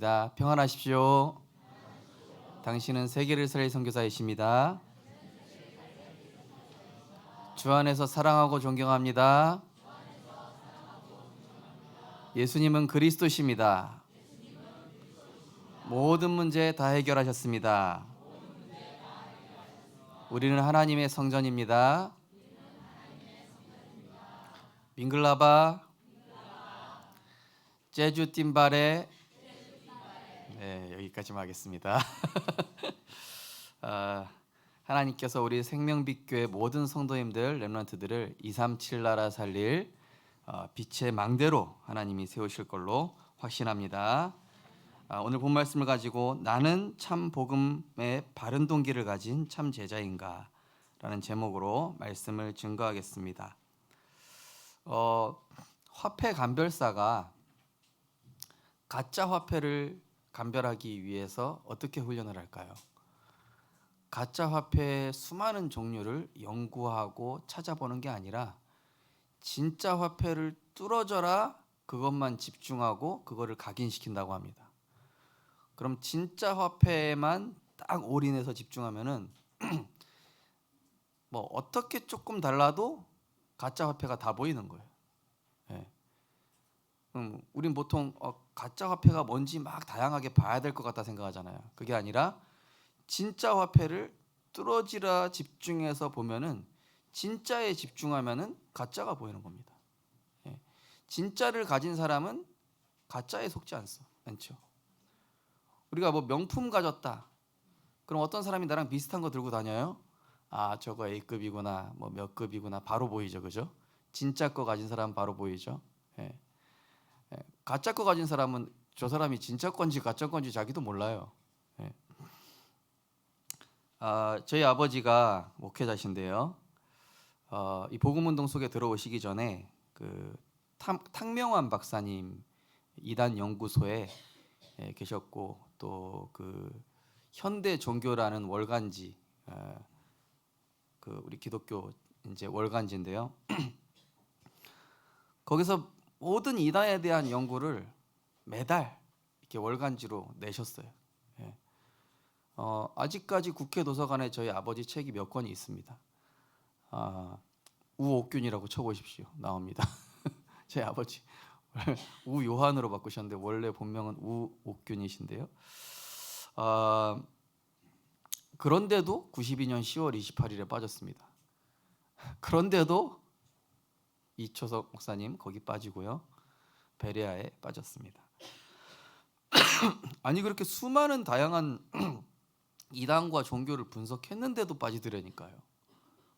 평안하십시오. 당신은 세계를 살릴 선교사이십니다. 주 안에서 사랑하고 존경합니다. 예수님은 그리스도십니다. 모든 문제 다 해결하셨습니다. 우리는 하나님의 성전입니다. 밍글라바 제주 띵바레. 네, 여기까지만 하겠습니다. 하나님께서 우리 생명빛교회 모든 성도님들 렘넌트들을 237 나라 살릴 빛의 망대로 하나님이 세우실 걸로 확신합니다. 오늘 본 말씀을 가지고 나는 참 복음의 바른 동기를 가진 참 제자인가 라는 제목으로 말씀을 증거하겠습니다. 화폐 감별사가 가짜 화폐를 감별하기 위해서 어떻게 훈련을 할까요? 가짜 화폐의 수많은 종류를 연구하고 찾아보는 게 아니라 진짜 화폐를 뚫어져라 그것만 집중하고 그거를 각인시킨다고 합니다. 그럼 진짜 화폐에만 딱 올인해서 집중하면은 뭐 어떻게 조금 달라도 가짜 화폐가 다 보이는 거예요. 네. 우린 보통 가짜 화폐가 뭔지 막 다양하게 봐야 될 것 같다 생각하잖아요. 그게 아니라 진짜 화폐를 뚫어지라 집중해서 보면은 진짜에 집중하면은 가짜가 보이는 겁니다. 예. 진짜를 가진 사람은 가짜에 속지 않죠. 우리가 뭐 명품 가졌다. 그럼 어떤 사람이 나랑 비슷한 거 들고 다녀요? 아, 저거 A급이구나, 뭐 몇 급이구나, 바로 보이죠, 그죠? 진짜 거 가진 사람은 바로 보이죠. 예. 가짜 거 가진 사람은 저 사람이 진짜 건지 가짜 건지 자기도 몰라요. 예. 저희 아버지가 목회자신데요. 이 복음운동 속에 들어오시기 전에 그 탕명환 박사님 이단 연구소에 계셨고 또 그 현대 종교라는 월간지 그 우리 기독교 이제 월간지인데요. 거기서 모든 이단에 대한 연구를 매달 이렇게 월간지로 내셨어요. 예. 아직까지 국회 도서관에 저희 아버지 책이 몇 권이 있습니다. 우옥균이라고 쳐보십시오. 나옵니다. 저희 아버지 우요한으로 바꾸셨는데 원래 본명은 우옥균이신데요. 그런데도 92년 10월 28일에 빠졌습니다. 그런데도 이초석 목사님 거기 빠지고요. 베레아에 빠졌습니다. 아니 그렇게 수많은 다양한 이단과 종교를 분석했는데도 빠지더라니까요.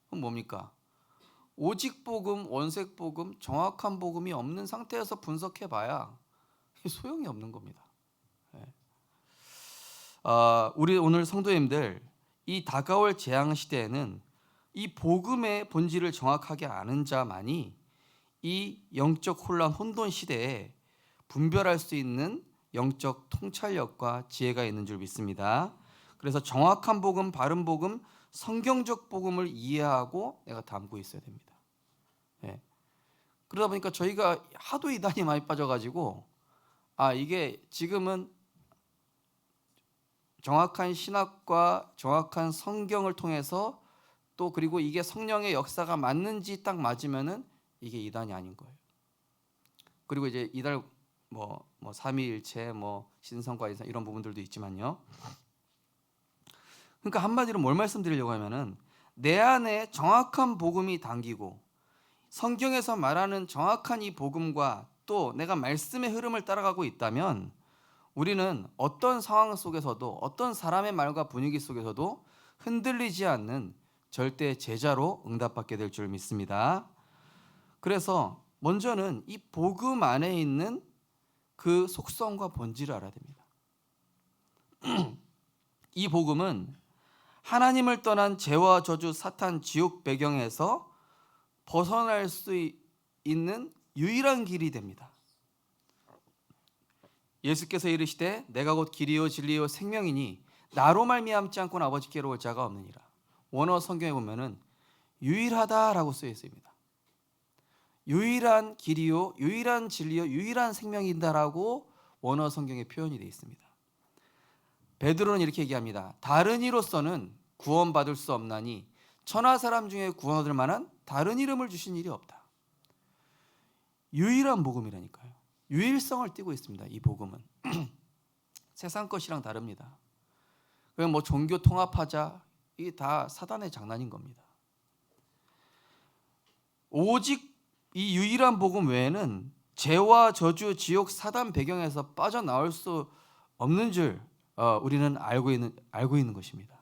그럼 뭡니까? 오직 복음, 원색 복음, 정확한 복음이 없는 상태에서 분석해봐야 소용이 없는 겁니다. 우리 오늘 성도님들 이 다가올 재앙 시대에는 이 복음의 본질을 정확하게 아는 자만이 이 영적 혼란 혼돈 시대에 분별할 수 있는 영적 통찰력과 지혜가 있는 줄 믿습니다. 그래서 정확한 복음, 바른 복음, 성경적 복음을 이해하고 내가 담고 있어야 됩니다. 예. 그러다 보니까 저희가 하도 이단이 많이 빠져가지고 이게 지금은 정확한 신학과 정확한 성경을 통해서 또 그리고 이게 성령의 역사가 맞는지 딱 맞으면은 이게 이단이 아닌 거예요. 그리고 이제 이단 뭐 삼위일체, 뭐 신성과 이상 이런 부분들도 있지만요. 그러니까 한마디로 뭘 말씀드리려고 하면은 내 안에 정확한 복음이 담기고 성경에서 말하는 정확한 이 복음과 또 내가 말씀의 흐름을 따라가고 있다면 우리는 어떤 상황 속에서도 어떤 사람의 말과 분위기 속에서도 흔들리지 않는 절대 제자로 응답받게 될 줄 믿습니다. 그래서 먼저는 이 복음 안에 있는 그 속성과 본질을 알아야 됩니다. 이 복음은 하나님을 떠난 죄와 저주, 사탄, 지옥 배경에서 벗어날 수 있는 유일한 길이 됩니다. 예수께서 이르시되 내가 곧 길이요 진리요 생명이니 나로 말미암지 않고는 아버지께로 올 자가 없느니라. 원어 성경에 보면은 유일하다라고 쓰여 있습니다. 유일한 길이요 유일한 진리요 유일한 생명이다라고 원어 성경에 표현이 되어 있습니다. 베드로는 이렇게 얘기합니다. 다른 이로서는 구원받을 수 없나니 천하 사람 중에 구원 얻을 만한 다른 이름을 주신 일이 없다. 유일한 복음이라니까요. 유일성을 띠고 있습니다. 이 복음은 세상 것이랑 다릅니다. 그냥 뭐 종교 통합하자, 이게 다 사단의 장난인 겁니다. 오직 이 유일한 복음 외에는 죄와 저주, 지옥, 사단 배경에서 빠져나올 수 없는 줄 우리는 알고 있는 것입니다.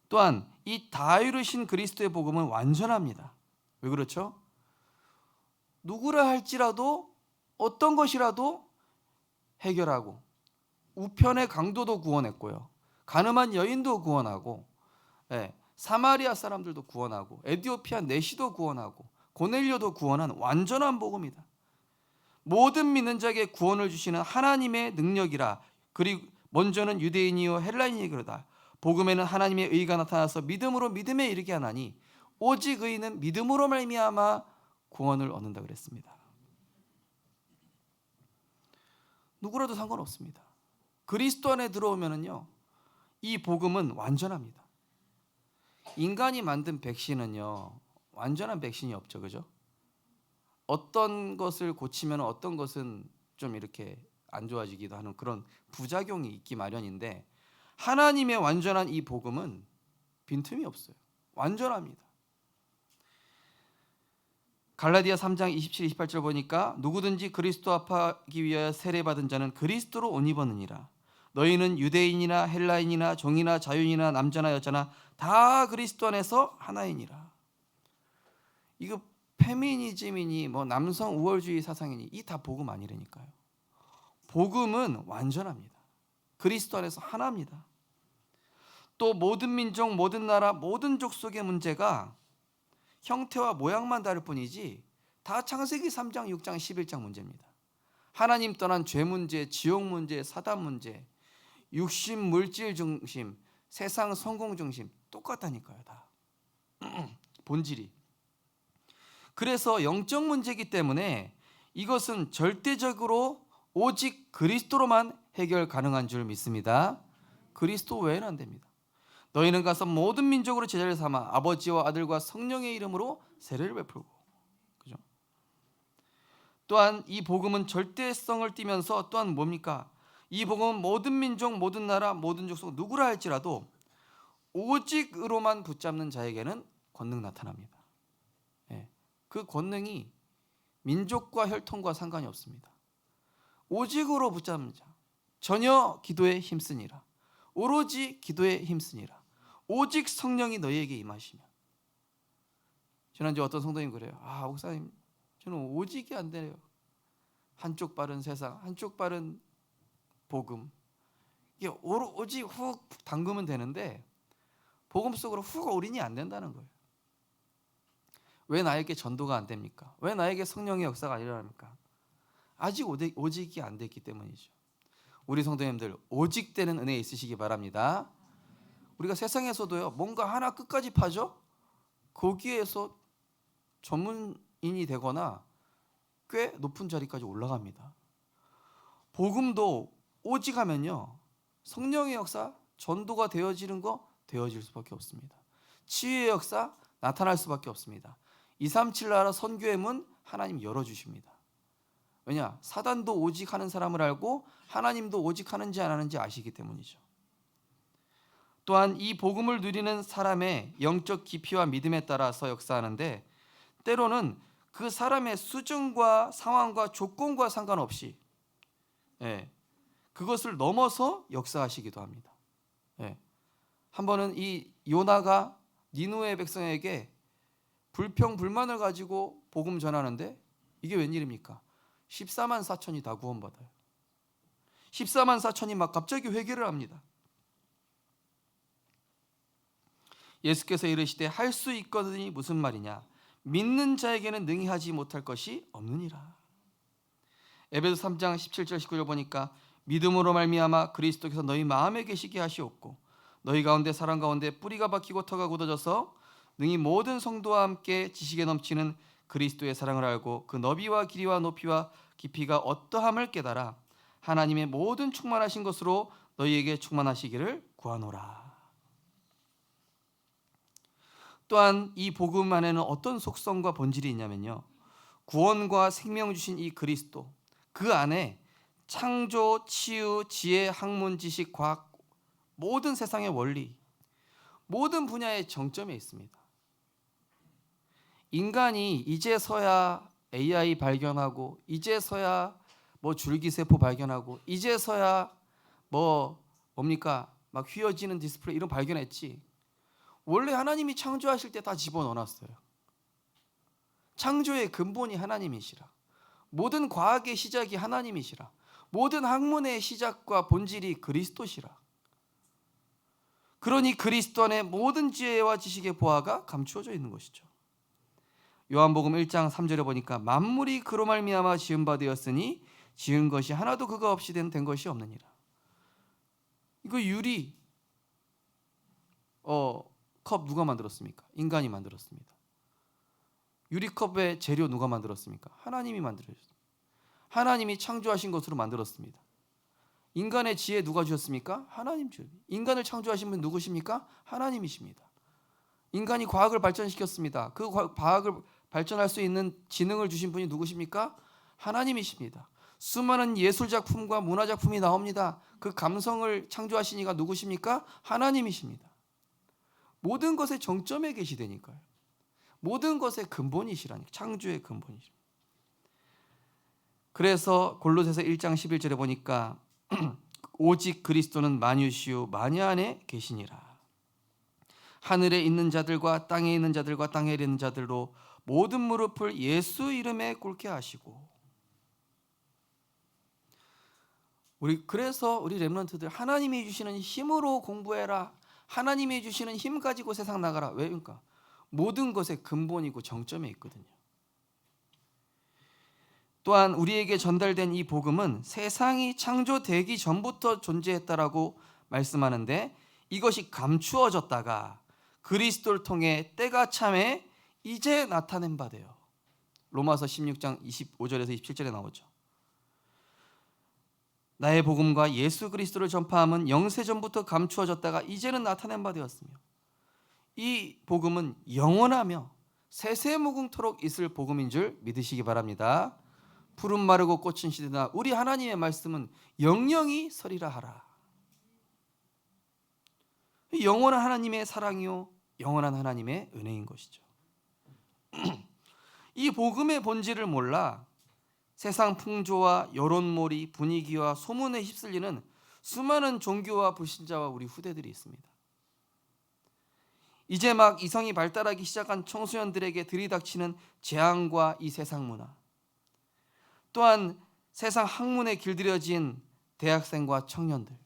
또한 이 다 이루신 그리스도의 복음은 완전합니다. 왜 그렇죠? 누구라 할지라도 어떤 것이라도 해결하고 우편의 강도도 구원했고요. 가늠한 여인도 구원하고, 사마리아 사람들도 구원하고, 에티오피아 내시도 구원하고, 고넬료도 구원한 완전한 복음이다. 모든 믿는 자에게 구원을 주시는 하나님의 능력이라. 그리고 먼저는 유대인이요 헬라인이 그러다. 복음에는 하나님의 의가 나타나서 믿음으로 믿음에 이르게 하나니 오직 의인은 믿음으로 말미암아 구원을 얻는다 그랬습니다. 누구라도 상관없습니다. 그리스도 안에 들어오면은요, 이 복음은 완전합니다. 인간이 만든 백신은요, 완전한 백신이 없죠, 그죠? 어떤 것을 고치면 어떤 것은 좀 이렇게 안 좋아지기도 하는 그런 부작용이 있기 마련인데, 하나님의 완전한 이 복음은 빈틈이 없어요. 완전합니다. 갈라디아 3장 27, 28절 보니까 누구든지 그리스도 앞하기 위하여 세례받은 자는 그리스도로 옷 입었느니라. 너희는 유대인이나 헬라인이나 종이나 자유인이나 남자나 여자나 다 그리스도 안에서 하나이니라. 이거 페미니즘이니 뭐 남성 우월주의 사상이니 이 다 복음 아니라니까요. 복음은 완전합니다. 그리스도 안에서 하나입니다. 또 모든 민족, 모든 나라, 모든 족속의 문제가 형태와 모양만 다를 뿐이지 다 창세기 3장, 6장, 11장 문제입니다. 하나님 떠난 죄 문제, 지옥 문제, 사단 문제, 육신 물질 중심, 세상 성공 중심 똑같다니까요. 다 본질이. 그래서 영적 문제이기 때문에 이것은 절대적으로 오직 그리스도로만 해결 가능한 줄 믿습니다. 그리스도 외에는 안 됩니다. 너희는 가서 모든 민족으로 제자를 삼아 아버지와 아들과 성령의 이름으로 세례를 베풀고, 그죠? 또한 이 복음은 절대성을 띠면서 또한 뭡니까? 이 복음은 모든 민족, 모든 나라, 모든 족속 누구라 할지라도 오직으로만 붙잡는 자에게는 권능 나타납니다. 그 권능이 민족과 혈통과 상관이 없습니다. 오직으로 붙잡는 자, 전혀 기도에 힘쓰니라. 오로지 기도에 힘쓰니라. 오직 성령이 너희에게 임하시면. 지난주 어떤 성도님 그래요. 목사님, 저는 오직이 안 돼요. 한쪽 발은 세상, 한쪽 발은 복음. 이게 오직 훅 담그면 되는데 복음 속으로 훅 올인이 안 된다는 거예요. 왜 나에게 전도가 안 됩니까? 왜 나에게 성령의 역사가 안 일어납니까? 아직 오직이 안 됐기 때문이죠. 우리 성도님들 오직 되는 은혜 있으시기 바랍니다. 우리가 세상에서도요, 뭔가 하나 끝까지 파죠? 거기에서 전문인이 되거나 꽤 높은 자리까지 올라갑니다. 복음도 오직하면요, 성령의 역사, 전도가 되어지는 거 되어질 수밖에 없습니다. 치유의 역사 나타날 수밖에 없습니다. 237 나라 선교의 문 하나님 열어주십니다. 왜냐? 사단도 오직하는 사람을 알고 하나님도 오직하는지 안 하는지 아시기 때문이죠. 또한 이 복음을 누리는 사람의 영적 깊이와 믿음에 따라서 역사하는데, 때로는 그 사람의 수준과 상황과 조건과 상관없이 그것을 넘어서 역사하시기도 합니다. 한 번은 이 요나가 니느웨 백성에게 불평불만을 가지고 복음 전하는데 이게 웬일입니까? 14만 4천이 다 구원받아요. 14만 4천이 막 갑자기 회개를 합니다. 예수께서 이르시되 할 수 있거든이 무슨 말이냐? 믿는 자에게는 능히 하지 못할 것이 없느니라. 에베소 3장 17절 19절 보니까 믿음으로 말미암아 그리스도께서 너희 마음에 계시게 하시옵고 너희 가운데 사랑 가운데 뿌리가 박히고 터가 굳어져서 능히 모든 성도와 함께 지식에 넘치는 그리스도의 사랑을 알고 그 너비와 길이와 높이와 깊이가 어떠함을 깨달아 하나님의 모든 충만하신 것으로 너희에게 충만하시기를 구하노라. 또한 이 복음 안에는 어떤 속성과 본질이 있냐면요, 구원과 생명 주신 이 그리스도, 그 안에 창조, 치유, 지혜, 학문, 지식, 과학, 모든 세상의 원리, 모든 분야의 정점에 있습니다. 인간이 이제서야 AI 발견하고, 이제서야 뭐 줄기세포 발견하고, 이제서야 뭡니까 막 휘어지는 디스플레이 이런 발견했지, 원래 하나님이 창조하실 때 다 집어넣어놨어요. 창조의 근본이 하나님이시라. 모든 과학의 시작이 하나님이시라. 모든 학문의 시작과 본질이 그리스도시라. 그러니 그리스도 안에 모든 지혜와 지식의 보화가 감추어져 있는 것이죠. 요한복음 1장 3절에 보니까 만물이 그로 말미암아 지은 바 되었으니 지은 것이 하나도 그가 없이 된 것이 없느니라. 이거 유리 컵 누가 만들었습니까? 인간이 만들었습니다. 유리컵의 재료 누가 만들었습니까? 하나님이 만들어졌습니다. 하나님이 창조하신 것으로 만들었습니다. 인간의 지혜 누가 주셨습니까? 하나님 주셨습니다. 인간을 창조하신 분 누구십니까? 하나님이십니다. 인간이 과학을 발전시켰습니다. 그 과학을 발전할 수 있는 지능을 주신 분이 누구십니까? 하나님이십니다. 수많은 예술작품과 문화작품이 나옵니다. 그 감성을 창조하신 이가 누구십니까? 하나님이십니다. 모든 것의 정점에 계시다니까요. 모든 것의 근본이시라니까. 창조의 근본이십니다. 그래서 골로새서 1장 11절에 보니까 오직 그리스도는 만유시요 만유 안에 계시니라. 하늘에 있는 자들과 땅에 있는 자들과 땅에 있는 자들로 모든 무릎을 예수 이름에 꿇게 하시고. 그래서 우리 렘넌트들 하나님이 주시는 힘으로 공부해라. 하나님이 주시는 힘 가지고 세상 나가라. 왜입니까? 모든 것의 근본이고 정점에 있거든요. 또한 우리에게 전달된 이 복음은 세상이 창조되기 전부터 존재했다라고 말씀하는데, 이것이 감추어졌다가 그리스도를 통해 때가 참에 이제 나타낸 바 돼요. 로마서 16장 25절에서 27절에 나오죠. 나의 복음과 예수 그리스도를 전파함은 영세전부터 감추어졌다가 이제는 나타낸 바 되었으며, 이 복음은 영원하며 세세무궁토록 있을 복음인 줄 믿으시기 바랍니다. 푸른 마르고 꽃은 시드나 우리 하나님의 말씀은 영영이 서리라 하라. 영원한 하나님의 사랑이요 영원한 하나님의 은혜인 것이죠. 이 복음의 본질을 몰라 세상 풍조와 여론몰이, 분위기와 소문에 휩쓸리는 수많은 종교와 불신자와 우리 후대들이 있습니다. 이제 막 이성이 발달하기 시작한 청소년들에게 들이닥치는 재앙과 이 세상 문화, 또한 세상 학문에 길들여진 대학생과 청년들,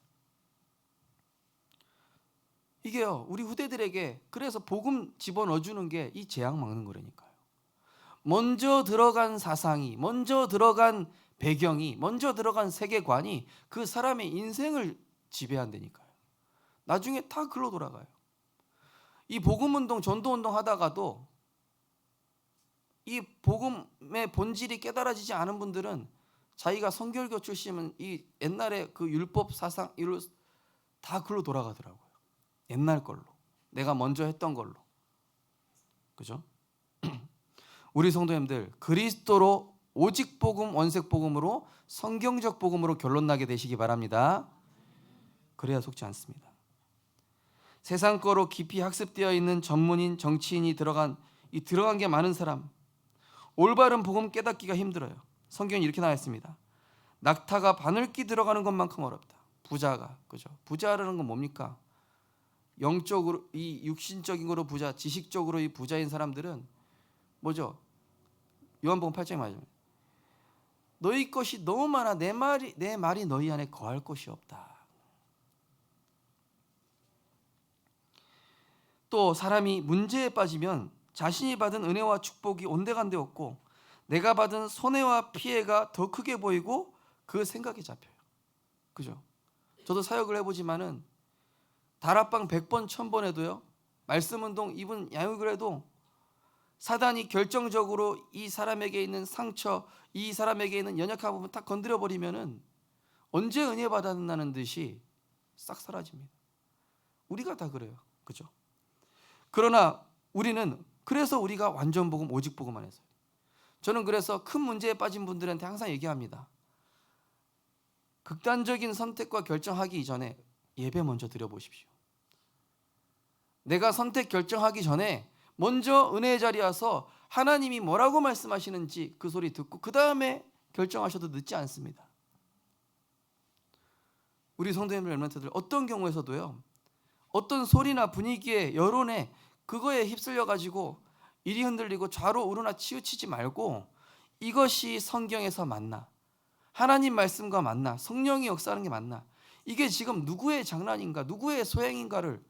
이게요 우리 후대들에게 그래서 복음 집어넣어주는 게 이 재앙 막는 거라니까요. 먼저 들어간 사상이, 먼저 들어간 배경이, 먼저 들어간 세계관이 그 사람의 인생을 지배한다니까요. 나중에 다 글로 돌아가요. 이 복음운동, 전도운동 하다가도 이 복음의 본질이 깨달아지지 않은 분들은 자기가 성결교 출신은 이 옛날에 그 율법 사상 이로 다 글로 돌아가더라고요. 옛날 걸로, 내가 먼저 했던 걸로. 그죠? 우리 성도님들 그리스도로 오직 복음, 원색 복음으로, 성경적 복음으로 결론 나게 되시기 바랍니다. 그래야 속지 않습니다. 세상 거로 깊이 학습되어 있는 전문인, 정치인이 들어간 게 많은 사람, 올바른 복음 깨닫기가 힘들어요. 성경에 이렇게 나와 있습니다. 낙타가 바늘기 들어가는 것만큼 어렵다. 부자가, 그죠? 부자라는 건 뭡니까? 영적으로, 이 육신적인 거로 부자, 지식적으로 이 부자인 사람들은 뭐죠? 요한복음 8장에 말합니다. 너희 것이 너무 많아 내 말이 너희 안에 거할 곳이 없다. 또 사람이 문제에 빠지면 자신이 받은 은혜와 축복이 온데간데 없고 내가 받은 손해와 피해가 더 크게 보이고 그 생각이 잡혀요. 그죠? 저도 사역을 해보지만은 다락방 100번 1000번 해도요, 말씀운동 이분 양육을 해도 사단이 결정적으로 이 사람에게 있는 상처, 이 사람에게 있는 연약한 부분 딱 건드려 버리면은 언제 은혜 받았나는 듯이 싹 사라집니다. 우리가 다 그래요. 그죠? 그러나 우리는 그래서 우리가 완전 복음, 오직 복음 안에서 저는 그래서 큰 문제에 빠진 분들한테 항상 얘기합니다. 극단적인 선택과 결정하기 이전에 예배 먼저 드려보십시오. 내가 선택 결정하기 전에 먼저 은혜의 자리에 와서 하나님이 뭐라고 말씀하시는지 그 소리 듣고 그 다음에 결정하셔도 늦지 않습니다. 우리 성도님들, 렘넌트들 어떤 경우에서도요, 어떤 소리나 분위기에, 여론에 그거에 휩쓸려 가지고 이리 흔들리고 좌로 우로나 치우치지 말고 이것이 성경에서 맞나, 하나님 말씀과 맞나, 성령이 역사하는 게 맞나, 이게 지금 누구의 장난인가, 누구의 소행인가를,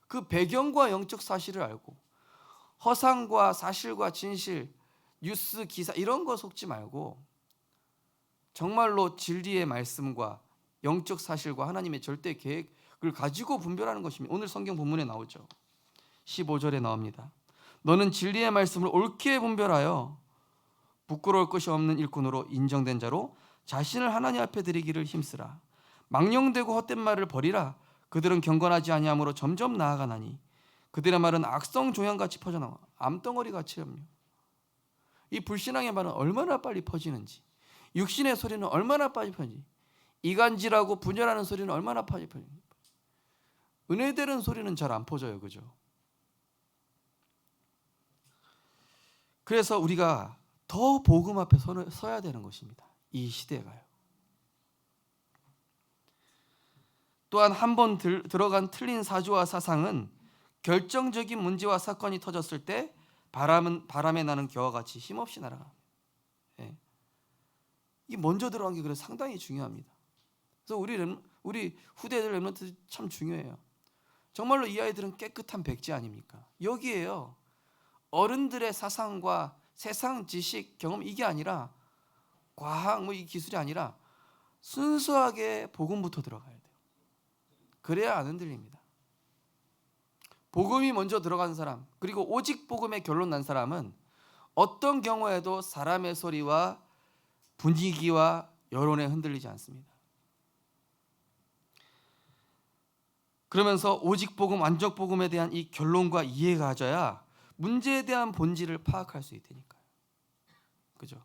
그 배경과 영적 사실을 알고 허상과 사실과 진실, 뉴스 기사 이런 거 속지 말고 정말로 진리의 말씀과 영적 사실과 하나님의 절대 계획을 가지고 분별하는 것입니다. 오늘 성경 본문에 나오죠. 15절에 나옵니다. 너는 진리의 말씀을 옳게 분별하여 부끄러울 것이 없는 일꾼으로 인정된 자로 자신을 하나님 앞에 드리기를 힘쓰라. 망령되고 헛된 말을 버리라. 그들은 경건하지 아니함으로 점점 나아가나니 그들의 말은 악성 조향같이 퍼져나와 암덩어리같이요. 이 불신앙의 말은 얼마나 빨리 퍼지는지, 육신의 소리는 얼마나 빨리 퍼지는지, 이간질하고 분열하는 소리는 얼마나 빨리 퍼지는지, 은혜되는 소리는 잘 안 퍼져요. 그죠? 그래서 우리가 더 복음 앞에 서야 되는 것입니다. 이 시대가요. 또한 한 번 들어간 틀린 사주와 사상은 결정적인 문제와 사건이 터졌을 때 바람에 나는 겨와 같이 힘없이 날아갑니다. 예. 이 먼저 들어간 게 그래서 상당히 중요합니다. 그래서 우리 후대들 렘넌트 참 중요해요. 정말로 이 아이들은 깨끗한 백지 아닙니까? 여기에요. 어른들의 사상과 세상 지식, 경험 이게 아니라 과학 이 기술이 아니라 순수하게 복음부터 들어가야 돼요. 그래야 안 흔들립니다. 복음이 먼저 들어간 사람, 그리고 오직 복음에 결론 난 사람은 어떤 경우에도 사람의 소리와 분위기와 여론에 흔들리지 않습니다. 그러면서 오직 복음, 완전 복음에 대한 이 결론과 이해가 가져야 문제에 대한 본질을 파악할 수 있다니까요. 그죠?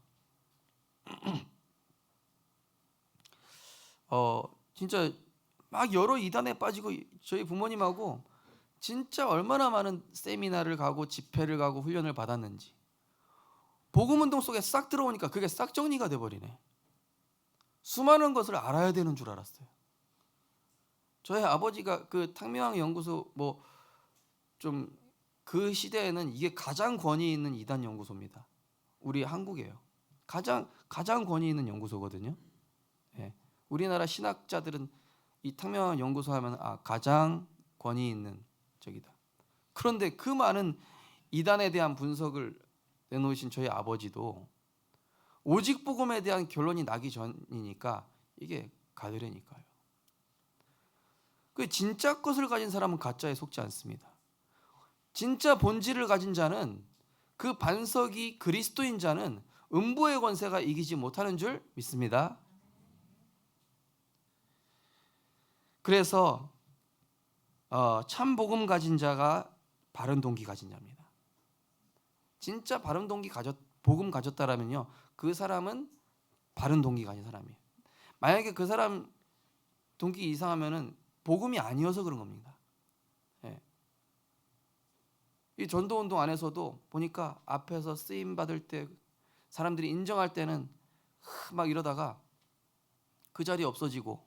진짜 막 여러 이단에 빠지고 저희 부모님하고 진짜 얼마나 많은 세미나를 가고 집회를 가고 훈련을 받았는지, 복음운동 속에 싹 들어오니까 그게 싹 정리가 돼버리네. 수많은 것을 알아야 되는 줄 알았어요. 저희 아버지가 그 탕명왕 연구소 좀 그 시대에는 이게 가장 권위 있는 이단 연구소입니다. 우리 한국이에요. 가장 권위 있는 연구소거든요. 예. 우리나라 신학자들은 이 탕명왕 연구소 하면 가장 권위 있는 저기다. 그런데 그 많은 이단에 대한 분석을 내놓으신 저희 아버지도 오직 복음에 대한 결론이 나기 전이니까 이게 가더라니까요. 그 진짜 것을 가진 사람은 가짜에 속지 않습니다. 진짜 본질을 가진 자는, 그 반석이 그리스도인 자는 음부의 권세가 이기지 못하는 줄 믿습니다. 그래서 참 복음 가진 자가 바른 동기 가진 자입니다. 진짜 바른 동기 복음 가졌다라면요, 그 사람은 바른 동기 가진 사람이에요. 만약에 그 사람 동기 이상하면은 복음이 아니어서 그런 겁니다. 예. 이 전도운동 안에서도 보니까 앞에서 쓰임 받을 때 사람들이 인정할 때는 막 이러다가 그 자리 없어지고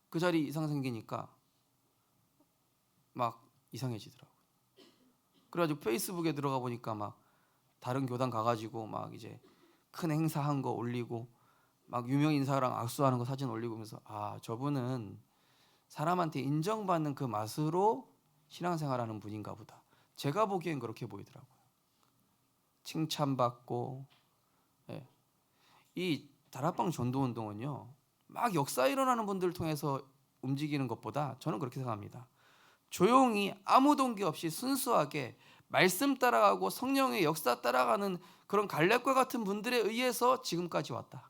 그 자리 이상 생기니까 막 이상해지더라고요. 그래가지고 페이스북에 들어가 보니까 막 다른 교단 가가지고 막 이제 큰 행사한 거 올리고 막 유명 인사랑 악수하는 거 사진 올리고 하면서 저분은 사람한테 인정받는 그 맛으로 신앙생활하는 분인가 보다. 제가 보기엔 그렇게 보이더라고요. 칭찬받고. 예. 이 다락방 전도운동은요, 막 역사 일어나는 분들을 통해서 움직이는 것보다 저는 그렇게 생각합니다. 조용히 아무 동기 없이 순수하게 말씀 따라가고 성령의 역사 따라가는 그런 갈렙과 같은 분들에 의해서 지금까지 왔다.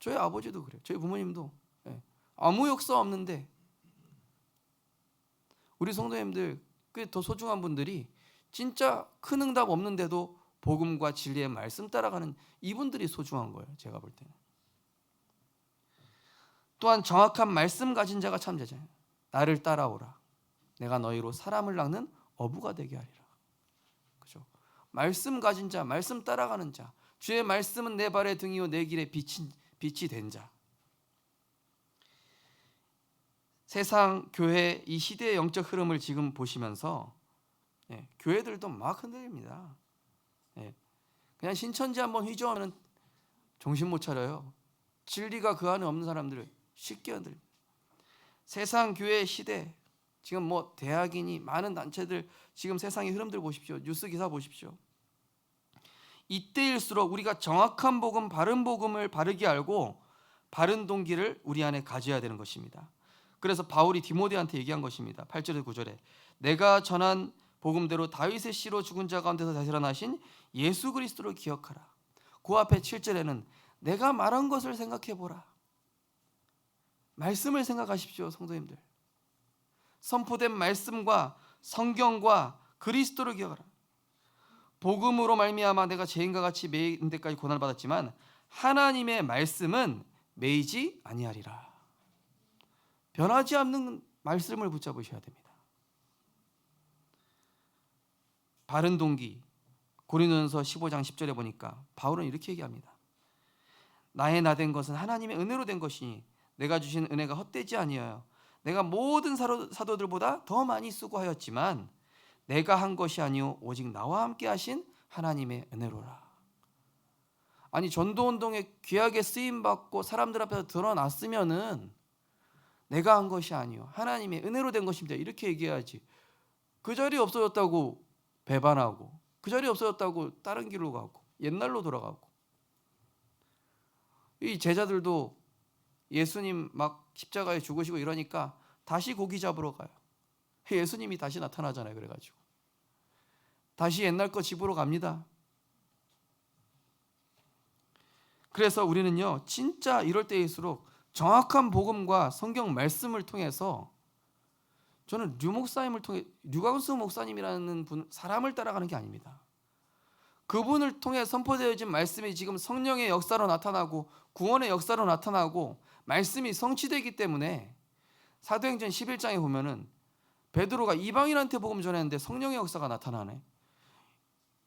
저희 아버지도 그래요. 저희 부모님도 아무 역사 없는데 우리 성도님들 더 소중한 분들이 진짜 큰 응답 없는데도 복음과 진리의 말씀 따라가는 이분들이 소중한 거예요. 제가 볼 때는. 또한 정확한 말씀 가진 자가 참되잖아요. 나를 따라오라. 내가 너희로 사람을 낚는 어부가 되게 하리라. 그죠? 말씀 가진 자, 말씀 따라가는 자. 주의 말씀은 내 발의 등이요 내 길에 빛이 된 자. 세상 교회 이 시대의 영적 흐름을 지금 보시면서 교회들도 막 흔들립니다. 그냥 신천지 한번 휘저으면 정신 못 차려요. 진리가 그 안에 없는 사람들을 쉽게 흔들립니다. 세상 교회 시대, 지금 뭐 대학이니 많은 단체들 지금 세상의 흐름들 보십시오. 뉴스 기사 보십시오. 이때일수록 우리가 정확한 복음, 바른 복음을 바르게 알고 바른 동기를 우리 안에 가져야 되는 것입니다. 그래서 바울이 디모데한테 얘기한 것입니다. 8절에서 9절에 내가 전한 복음대로 다윗의 씨로 죽은 자 가운데서 다시 일어나신 예수 그리스도를 기억하라. 그 앞에 7절에는 내가 말한 것을 생각해보라. 말씀을 생각하십시오, 성도님들. 선포된 말씀과 성경과 그리스도를 기억하라. 복음으로 말미암아 내가 죄인과 같이 매인 데까지 고난을 받았지만 하나님의 말씀은 매이지 아니하리라. 변하지 않는 말씀을 붙잡으셔야 됩니다. 바른 동기, 고린도전서 15장 10절에 보니까 바울은 이렇게 얘기합니다. 나의 나된 것은 하나님의 은혜로 된 것이니 내가 주신 은혜가 헛되지 아니하여 내가 모든 사도들보다 더 많이 수고하였지만 내가 한 것이 아니오 오직 나와 함께 하신 하나님의 은혜로라. 아니 전도운동에 귀하게 쓰임받고 사람들 앞에서 드러났으면은 내가 한 것이 아니오 하나님의 은혜로 된 것입니다. 이렇게 얘기해야지. 그 자리에 없어졌다고 배반하고 그 자리에 없어졌다고 다른 길로 가고 옛날로 돌아가고. 이 제자들도 예수님 막 십자가에 죽으시고 이러니까 다시 고기 잡으러 가요. 예수님이 다시 나타나잖아요. 그래가지고 다시 옛날 거 집으로 갑니다. 그래서 우리는요 진짜 이럴 때일수록 정확한 복음과 성경 말씀을 통해서 저는 류광수 목사님이라는 사람을 따라가는 게 아닙니다. 그분을 통해 선포되어진 말씀이 지금 성령의 역사로 나타나고 구원의 역사로 나타나고 말씀이 성취되기 때문에 사도행전 11장에 보면은 베드로가 이방인한테 복음 전했는데 성령의 역사가 나타나네.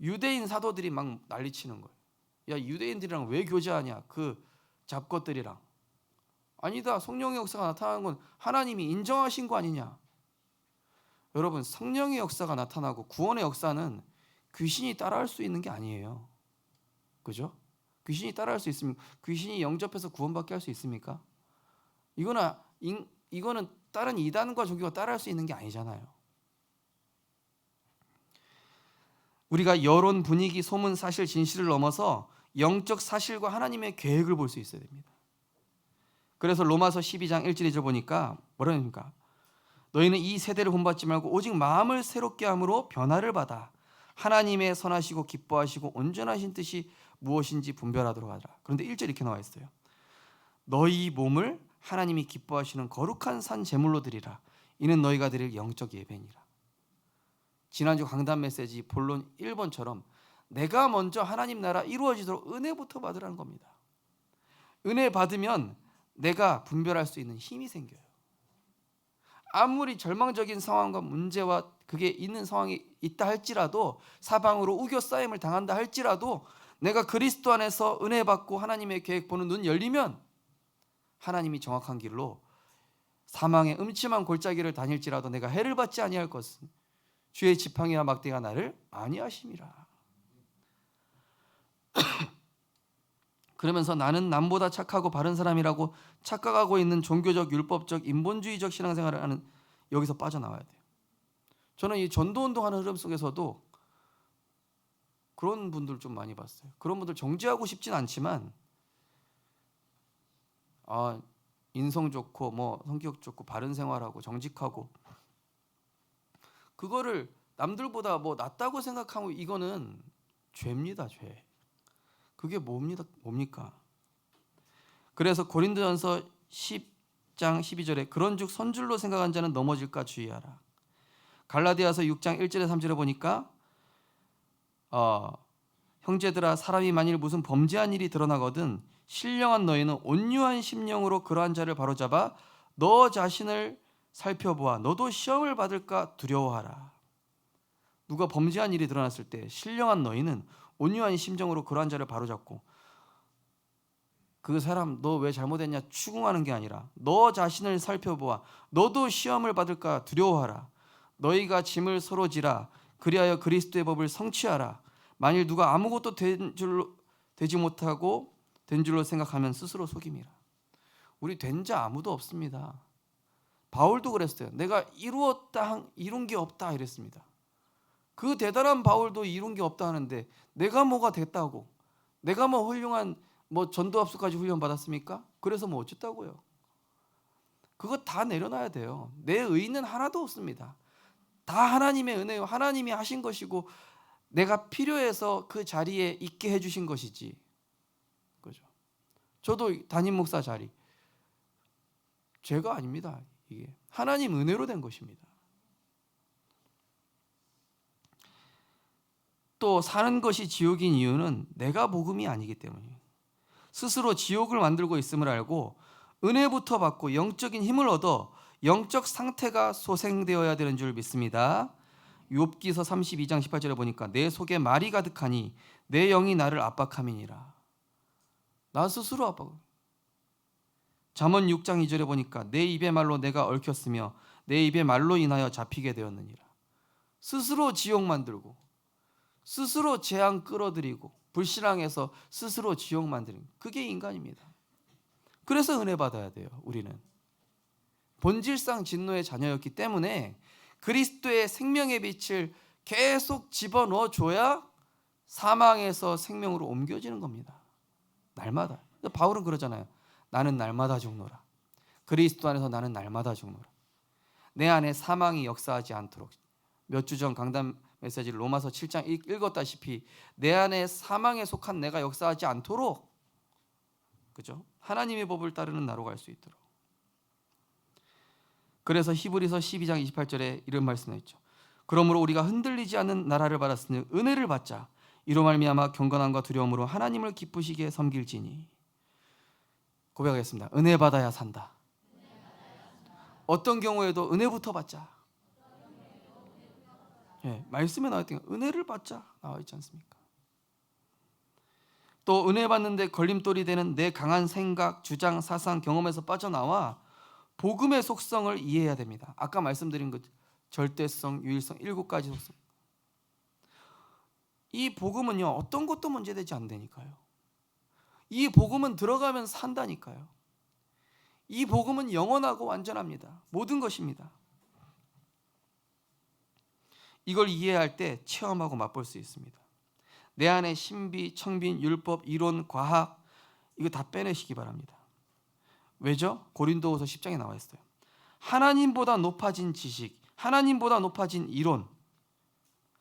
유대인 사도들이 막 난리치는 거예요. 야 유대인들이랑 왜 교제하냐 그 잡것들이랑. 아니다, 성령의 역사가 나타나는 건 하나님이 인정하신 거 아니냐. 여러분 성령의 역사가 나타나고 구원의 역사는 귀신이 따라할 수 있는 게 아니에요. 그죠? 귀신이 따라할 수 있습니까? 귀신이 영접해서 구원받게 할 수 있습니까? 이거는 다른 이단과 종교가 따라할 수 있는 게 아니잖아요. 우리가 여론, 분위기, 소문, 사실, 진실을 넘어서 영적 사실과 하나님의 계획을 볼 수 있어야 됩니다. 그래서 로마서 12장 1절 2절 보니까 뭐라니까? 너희는 이 세대를 본받지 말고 오직 마음을 새롭게 함으로 변화를 받아 하나님의 선하시고 기뻐하시고 온전하신 뜻이 무엇인지 분별하도록 하라. 그런데 1절 이렇게 나와 있어요. 너희 몸을 하나님이 기뻐하시는 거룩한 산 제물로 드리라. 이는 너희가 드릴 영적 예배니라. 지난주 강단 메시지 본론 1번처럼 내가 먼저 하나님 나라 이루어지도록 은혜부터 받으라는 겁니다. 은혜 받으면 내가 분별할 수 있는 힘이 생겨요. 아무리 절망적인 상황과 문제와 그게 있는 상황이 있다 할지라도 사방으로 우겨싸임을 당한다 할지라도 내가 그리스도 안에서 은혜 받고 하나님의 계획 보는 눈 열리면 하나님이 정확한 길로 사망의 음침한 골짜기를 다닐지라도 내가 해를 받지 아니할 것은 주의 지팡이와 막대가 나를 아니하심이라. 그러면서 나는 남보다 착하고 바른 사람이라고 착각하고 있는 종교적, 율법적, 인본주의적 신앙생활을 하는 여기서 빠져나와야 돼요. 저는 이 전도운동하는 흐름 속에서도 그런 분들 좀 많이 봤어요. 그런 분들 정죄하고 싶진 않지만 인성 좋고 뭐 성격 좋고 바른 생활하고 정직하고 그거를 남들보다 뭐 낫다고 생각하고 이거는 죄입니다. 죄. 그게 뭡니까? 그래서 고린도전서 10장 12절에 그런즉 선줄로 생각한 자는 넘어질까 주의하라. 갈라디아서 6장 1절에 3절에 보니까 형제들아 사람이 만일 무슨 범죄한 일이 드러나거든 신령한 너희는 온유한 심령으로 그러한 자를 바로잡아 너 자신을 살펴보아 너도 시험을 받을까 두려워하라. 누가 범죄한 일이 드러났을 때 신령한 너희는 온유한 심정으로 그러한 자를 바로잡고 그 사람 너 왜 잘못했냐 추궁하는 게 아니라 너 자신을 살펴보아 너도 시험을 받을까 두려워하라. 너희가 짐을 서로 지라 그리하여 그리스도의 법을 성취하라. 만일 누가 아무것도 되지 못하고 된 줄로 생각하면 스스로 속임이라. 우리 된 자 아무도 없습니다. 바울도 그랬어요. 내가 이룬 게 없다 이랬습니다. 그 대단한 바울도 이룬 게 없다 하는데 내가 뭐가 됐다고? 내가 뭐 훌륭한 전도합수까지 훈련 받았습니까? 그래서 뭐 어쨌다고요? 그거 다 내려놔야 돼요. 내 의는 하나도 없습니다. 다 하나님의 은혜요. 하나님이 하신 것이고 내가 필요해서 그 자리에 있게 해주신 것이지. 그죠? 저도 담임 목사 자리 죄가 아닙니다. 이게 하나님 은혜로 된 것입니다. 또 사는 것이 지옥인 이유는 내가 복음이 아니기 때문이에요. 스스로 지옥을 만들고 있음을 알고 은혜부터 받고 영적인 힘을 얻어 영적 상태가 소생되어야 되는 줄 믿습니다. 욥기서 32장 18절에 보니까 내 속에 말이 가득하니 내 영이 나를 압박함이니라. 나 스스로 압박. 잠언 6장 2절에 보니까 내 입의 말로 내가 얽혔으며 내 입의 말로 인하여 잡히게 되었느니라. 스스로 지옥 만들고 스스로 재앙 끌어들이고 불신앙해서 스스로 지옥 만드는 그게 인간입니다. 그래서 은혜 받아야 돼요. 우리는 본질상 진노의 자녀였기 때문에 그리스도의 생명의 빛을 계속 집어넣어 줘야 사망에서 생명으로 옮겨지는 겁니다. 날마다. 바울은 그러잖아요. 나는 날마다 죽노라. 그리스도 안에서 나는 날마다 죽노라. 내 안에 사망이 역사하지 않도록. 몇 주 전 강단 메시지를 로마서 7장 읽었다시피 내 안에 사망에 속한 내가 역사하지 않도록, 그죠? 하나님의 법을 따르는 나로 갈 수 있도록. 그래서 히브리서 12장 28절에 이런 말씀을 했죠. 그러므로 우리가 흔들리지 않는 나라를 받았으니 은혜를 받자. 이로 말미암아 경건함과 두려움으로 하나님을 기쁘시게 섬길지니. 고백하겠습니다. 은혜 받아야 산다. 어떤 경우에도 은혜부터 받자. 말씀에 나와 있던 은혜를 받자 나와 있지 않습니까? 또 은혜 받는데 걸림돌이 되는 내 강한 생각, 주장, 사상, 경험에서 빠져나와 복음의 속성을 이해해야 됩니다. 아까 말씀드린 것 절대성, 유일성, 7가지 속성. 이 복음은요 어떤 것도 문제되지 않다니까요. 이 복음은 들어가면 산다니까요. 이 복음은 영원하고 완전합니다. 모든 것입니다. 이걸 이해할 때 체험하고 맛볼 수 있습니다. 내 안에 신비, 청빈, 율법, 이론, 과학 이거 다 빼내시기 바랍니다. 왜죠? 고린도후서 10장에 나와 있어요. 하나님보다 높아진 지식, 하나님보다 높아진 이론,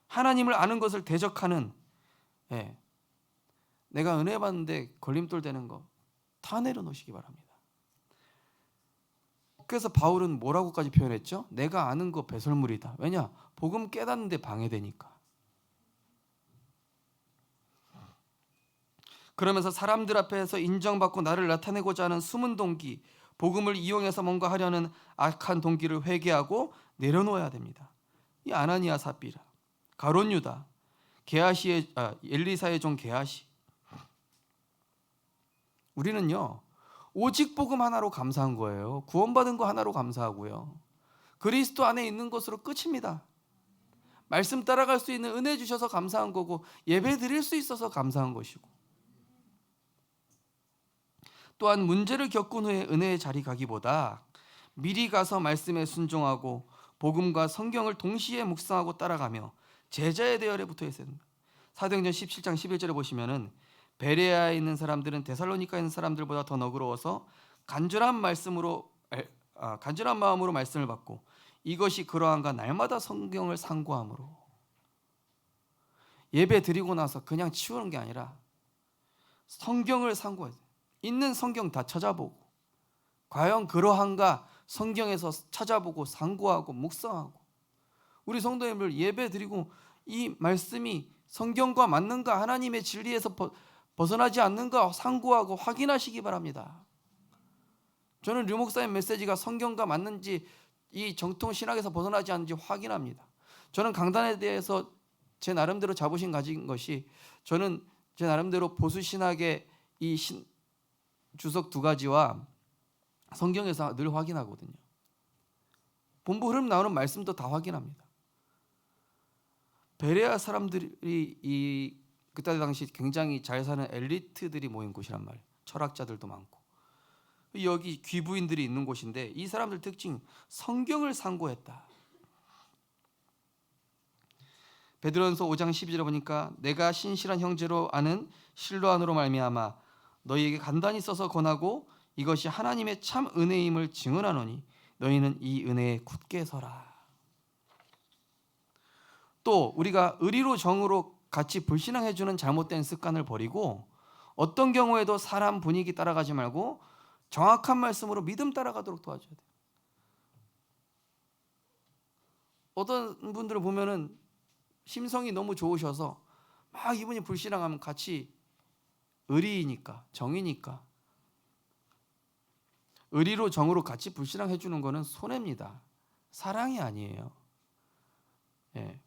하나님을 아는 것을 대적하는 내가 은혜 받는데 걸림돌 되는 거 다 내려놓으시기 바랍니다. 그래서 바울은 뭐라고까지 표현했죠? 내가 아는 거 배설물이다. 왜냐? 복음 깨닫는데 방해되니까. 그러면서 사람들 앞에서 인정받고 나를 나타내고자 하는 숨은 동기, 복음을 이용해서 뭔가 하려는 악한 동기를 회개하고 내려놓아야 됩니다. 이 아나니아 삽비라, 가룟 유다, 엘리사의 종 게하시. 우리는요 오직 복음 하나로 감사한 거예요. 구원받은 거 하나로 감사하고요. 그리스도 안에 있는 것으로 끝입니다. 말씀 따라갈 수 있는 은혜 주셔서 감사한 거고 예배 드릴 수 있어서 감사한 것이고, 또한 문제를 겪은 후에 은혜의 자리 가기보다 미리 가서 말씀에 순종하고 복음과 성경을 동시에 묵상하고 따라가며 제자의 대열에 붙어 있어야 됩니다. 사도행전 17장 11절에 보시면은 베레아에 있는 사람들은 데살로니카에 있는 사람들보다 더 너그러워서 간절한 마음으로 말씀을 받고 이것이 그러한가 날마다 성경을 상고함으로. 예배 드리고 나서 그냥 치우는 게 아니라 성경을 상고해야 돼요. 있는 성경 다 찾아보고 과연 그러한가 성경에서 찾아보고 상고하고 묵상하고 우리 성도님들 예배 드리고 이 말씀이 성경과 맞는가 하나님의 진리에서 벗어나지 않는가 상고하고 확인하시기 바랍니다. 저는 류 목사의 메시지가 성경과 맞는지 이 정통 신학에서 벗어나지 않는지 확인합니다. 저는 강단에 대해서 제 나름대로 자부심 가진 것이 저는 제 나름대로 보수 신학의 이 주석 2가지와 성경에서 늘 확인하거든요. 본부 흐름 나오는 말씀도 다 확인합니다. 베레아 사람들이 그때 당시 굉장히 잘 사는 엘리트들이 모인 곳이란 말이에요. 철학자들도 많고 여기 귀부인들이 있는 곳인데 이 사람들 특징 성경을 상고했다. 베드로전서 5장 12절에 보니까 내가 신실한 형제로 아는 실로 안으로 말미암아 너희에게 간단히 써서 권하고 이것이 하나님의 참 은혜임을 증언하노니 너희는 이 은혜에 굳게 서라. 또 우리가 의리로 정으로 같이 불신앙해주는 잘못된 습관을 버리고 어떤 경우에도 사람 분위기 따라가지 말고 정확한 말씀으로 믿음 따라가도록 도와줘야 돼요. 어떤 분들을 보면은 심성이 너무 좋으셔서 막 이분이 불신앙하면 같이 의리니까 정이니까 의리로 정으로 같이 불신앙해 주는 거는 손해입니다. 사랑이 아니에요. 예.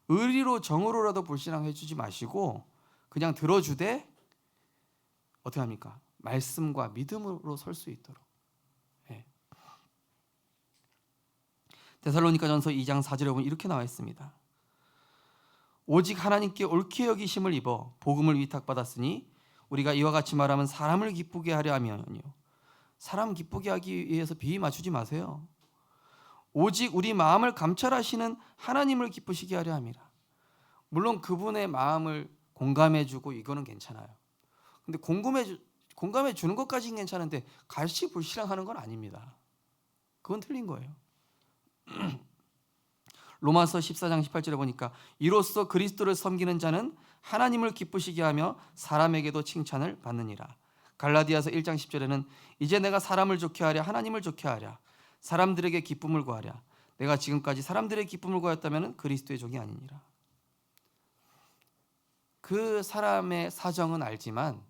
의리로 정으로라도 불신앙해 주지 마시고 그냥 들어주되 어떻게 합니까? 말씀과 믿음으로 설 수 있도록. 예. 데살로니가전서 2장 4절에 보면 이렇게 나와 있습니다. 오직 하나님께 옳게 여기심을 입어 복음을 위탁받았으니 우리가 이와 같이 말하면 사람을 기쁘게 하려 함이니요. 사람 기쁘게 하기 위해서 비위 맞추지 마세요. 오직 우리 마음을 감찰하시는 하나님을 기쁘시게 하려 함이라. 물론 그분의 마음을 공감해주고 이거는 괜찮아요. 근데 공감해 주는 것까지는 괜찮은데 같이 불신앙하는 건 아닙니다. 그건 틀린 거예요. 로마서 14장 18절에 보니까 이로써 그리스도를 섬기는 자는 하나님을 기쁘시게 하며 사람에게도 칭찬을 받느니라. 갈라디아서 1장 10절에는 이제 내가 사람을 좋게 하랴 하나님을 좋게 하랴 사람들에게 기쁨을 구하랴 내가 지금까지 사람들의 기쁨을 구하였다면 그리스도의 종이 아니니라. 그 사람의 사정은 알지만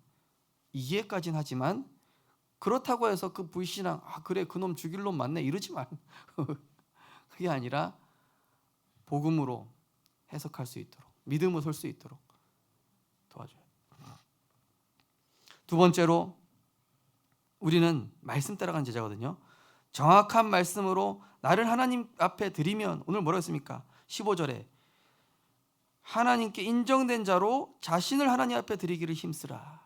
이해까지는 하지만 그렇다고 해서 그 불신앙 그래 그놈 죽일 놈 맞네 이러지 말. 그게 아니라 복음으로 해석할 수 있도록 믿음으로 설 수 있도록 도와줘요. 두 번째로 우리는 말씀 따라가는 제자거든요. 정확한 말씀으로 나를 하나님 앞에 드리면 오늘 뭐라고 했습니까? 15절에 하나님께 인정된 자로 자신을 하나님 앞에 드리기를 힘쓰라.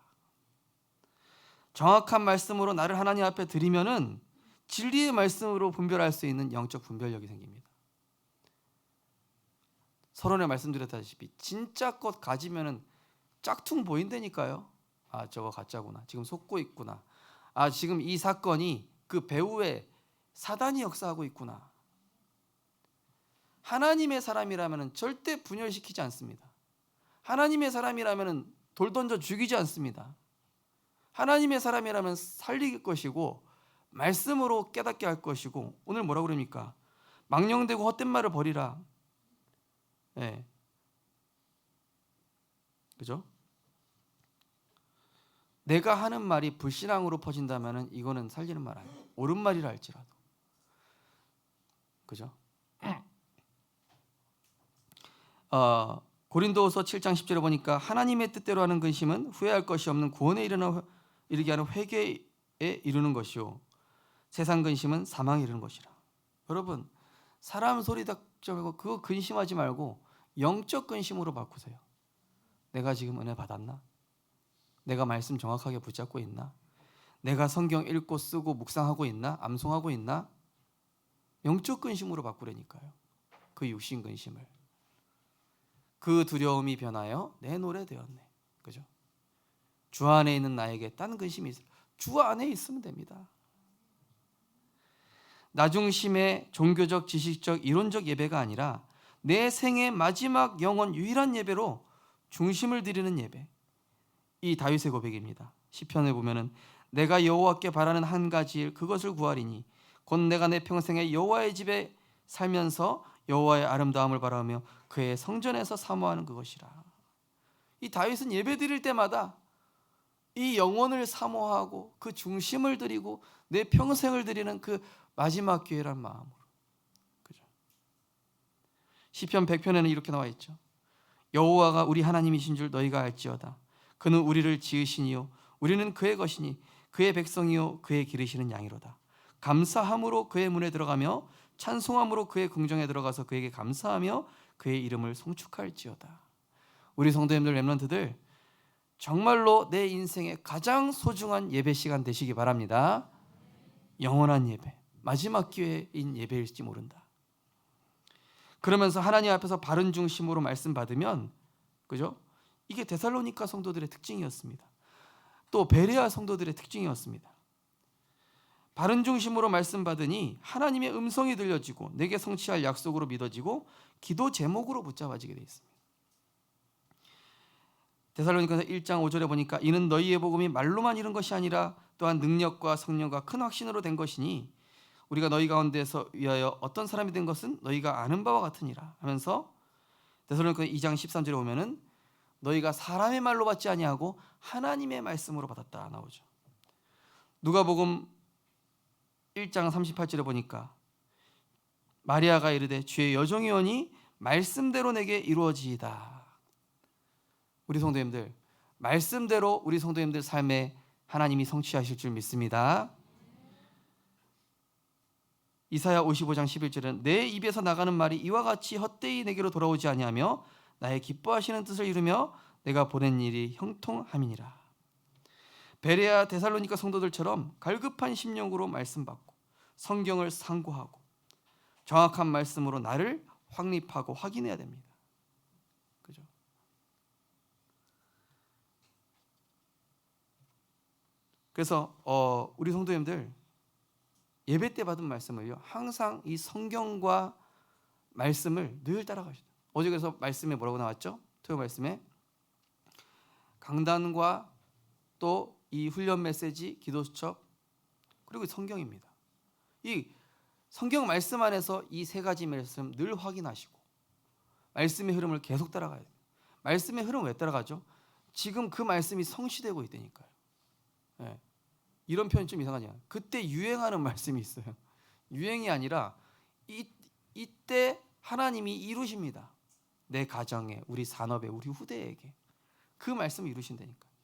정확한 말씀으로 나를 하나님 앞에 드리면은 진리의 말씀으로 분별할 수 있는 영적 분별력이 생깁니다. 서론에 말씀드렸다시피 진짜 것 가지면은 짝퉁 보인다니까요. 저거 가짜구나. 지금 속고 있구나. 지금 이 사건이 그 배후에 사단이 역사하고 있구나. 하나님의 사람이라면 절대 분열시키지 않습니다. 하나님의 사람이라면 돌 던져 죽이지 않습니다. 하나님의 사람이라면 살릴 것이고 말씀으로 깨닫게 할 것이고 오늘 뭐라고 그럽니까? 망령되고 헛된 말을 버리라. 네. 그죠? 내가 하는 말이 불신앙으로 퍼진다면 이거는 살리는 말 아니에요. 옳은 말이라 할지라도. 그죠? 고린도후서 7장 10절에 보니까 하나님의 뜻대로 하는 근심은 후회할 것이 없는 구원에 이르게 하는 회개에 이르는 것이요 세상 근심은 사망에 이르는 것이라. 여러분 사람 소리 듣지 말고 그거 근심하지 말고 영적 근심으로 바꾸세요. 내가 지금 은혜 받았나? 내가 말씀 정확하게 붙잡고 있나? 내가 성경 읽고 쓰고 묵상하고 있나? 암송하고 있나? 영적 근심으로 바꾸라니까요. 그 육신 근심을. 그 두려움이 변하여 내 노래 되었네. 그죠? 주 안에 있는 나에게 딴 근심이 있어요. 주 안에 있으면 됩니다. 나중심의 종교적, 지식적, 이론적 예배가 아니라 내 생의 마지막 영원 유일한 예배로 중심을 드리는 예배. 이 다윗의 고백입니다. 시편에 보면은 내가 여호와께 바라는 한 가지 일 그것을 구하리니 곧 내가 내 평생에 여호와의 집에 살면서 여호와의 아름다움을 바라며 그의 성전에서 사모하는 그것이라. 이 다윗은 예배 드릴 때마다 이 영혼을 사모하고 그 중심을 드리고 내 평생을 드리는 그 마지막 기회란 마음으로. 그죠? 시편 100편에는 이렇게 나와 있죠. 여호와가 우리 하나님이신 줄 너희가 알지어다. 그는 우리를 지으시니요 우리는 그의 것이니 그의 백성이요 그의 기르시는 양이로다. 감사함으로 그의 문에 들어가며 찬송함으로 그의 궁정에 들어가서 그에게 감사하며 그의 이름을 송축할지어다. 우리 성도님들, 렘넌트들, 정말로 내 인생의 가장 소중한 예배 시간 되시기 바랍니다. 영원한 예배, 마지막 기회인 예배일지 모른다. 그러면서 하나님 앞에서 바른 중심으로 말씀 받으면, 그죠? 이게 데살로니가 성도들의 특징이었습니다. 또 베레아 성도들의 특징이었습니다. 바른 중심으로 말씀 받으니 하나님의 음성이 들려지고 내게 성취할 약속으로 믿어지고 기도 제목으로 붙잡아지게 되어 있습니다. 데살로니가서 1장 5절에 보니까 이는 너희의 복음이 말로만 이른 것이 아니라 또한 능력과 성령과 큰 확신으로 된 것이니 우리가 너희 가운데서 위하여 어떤 사람이 된 것은 너희가 아는 바와 같으니라 하면서 데살로니가 2장 13절에 보면은 너희가 사람의 말로 받지 아니하고 하나님의 말씀으로 받았다 나오죠. 누가복음 1장 38절에 보니까 마리아가 이르되 주의 여종이 오니 말씀대로 내게 이루어지이다. 우리 성도님들, 말씀대로 우리 성도님들 삶에 하나님이 성취하실 줄 믿습니다. 이사야 55장 11절은 내 입에서 나가는 말이 이와 같이 헛되이 내게로 돌아오지 아니하며 나의 기뻐하시는 뜻을 이루며 내가 보낸 일이 형통함이니라. 베레아 데살로니가 성도들처럼 갈급한 심령으로 말씀 받고 성경을 상고하고 정확한 말씀으로 나를 확립하고 확인해야 됩니다. 그죠? 그래서 우리 성도님들 예배 때 받은 말씀을요 항상 이 성경과 말씀을 늘 따라가시죠. 어제 그래서 말씀에 뭐라고 나왔죠? 토요 말씀에 강단과 또 이 훈련 메시지, 기도 수첩 그리고 성경입니다. 이 성경 말씀 안에서 이 세 가지 말씀 늘 확인하시고 말씀의 흐름을 계속 따라가야 돼요. 말씀의 흐름 왜 따라가죠? 지금 그 말씀이 성취되고 있다니까요. 네. 이런 표현 좀 이상하냐? 그때 유행하는 말씀이 있어요. 유행이 아니라 이때 하나님이 이루십니다. 내 가정에, 우리 산업에, 우리 후대에게 그 말씀을 이루신다니까.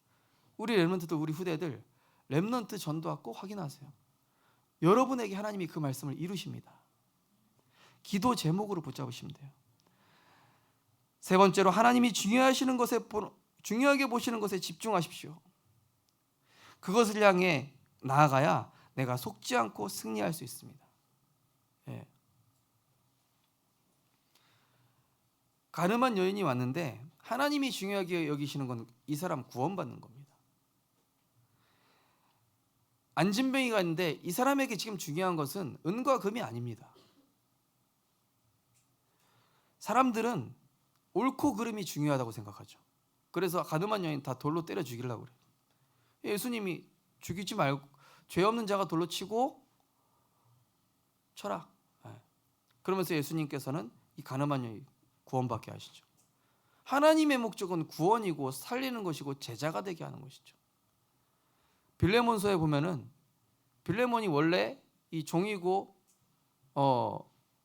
우리 렘넌트들, 우리 후대들 렘넌트 전도와 꼭 확인하세요. 여러분에게 하나님이 그 말씀을 이루십니다. 기도 제목으로 붙잡으시면 돼요. 세 번째로 하나님이 중요하게 보시는 것에 집중하십시오. 그것을 향해 나아가야 내가 속지 않고 승리할 수 있습니다. 예. 가늠한 여인이 왔는데 하나님이 중요하게 여기시는 건 이 사람 구원받는 겁니다. 안진뱅이가 있는데 이 사람에게 지금 중요한 것은 은과 금이 아닙니다. 사람들은 옳고 그름이 중요하다고 생각하죠. 그래서 가늠한 여인 다 돌로 때려 죽이려고 그래요. 예수님이 죽이지 말고 죄 없는 자가 돌로 치고 쳐라. 그러면서 예수님께서는 이 가늠한 여인 구원받게 하시죠. 하나님의 목적은 구원이고 살리는 것이고 제자가 되게 하는 것이죠. 빌레몬서에 보면은 빌레몬이 원래 이 종이고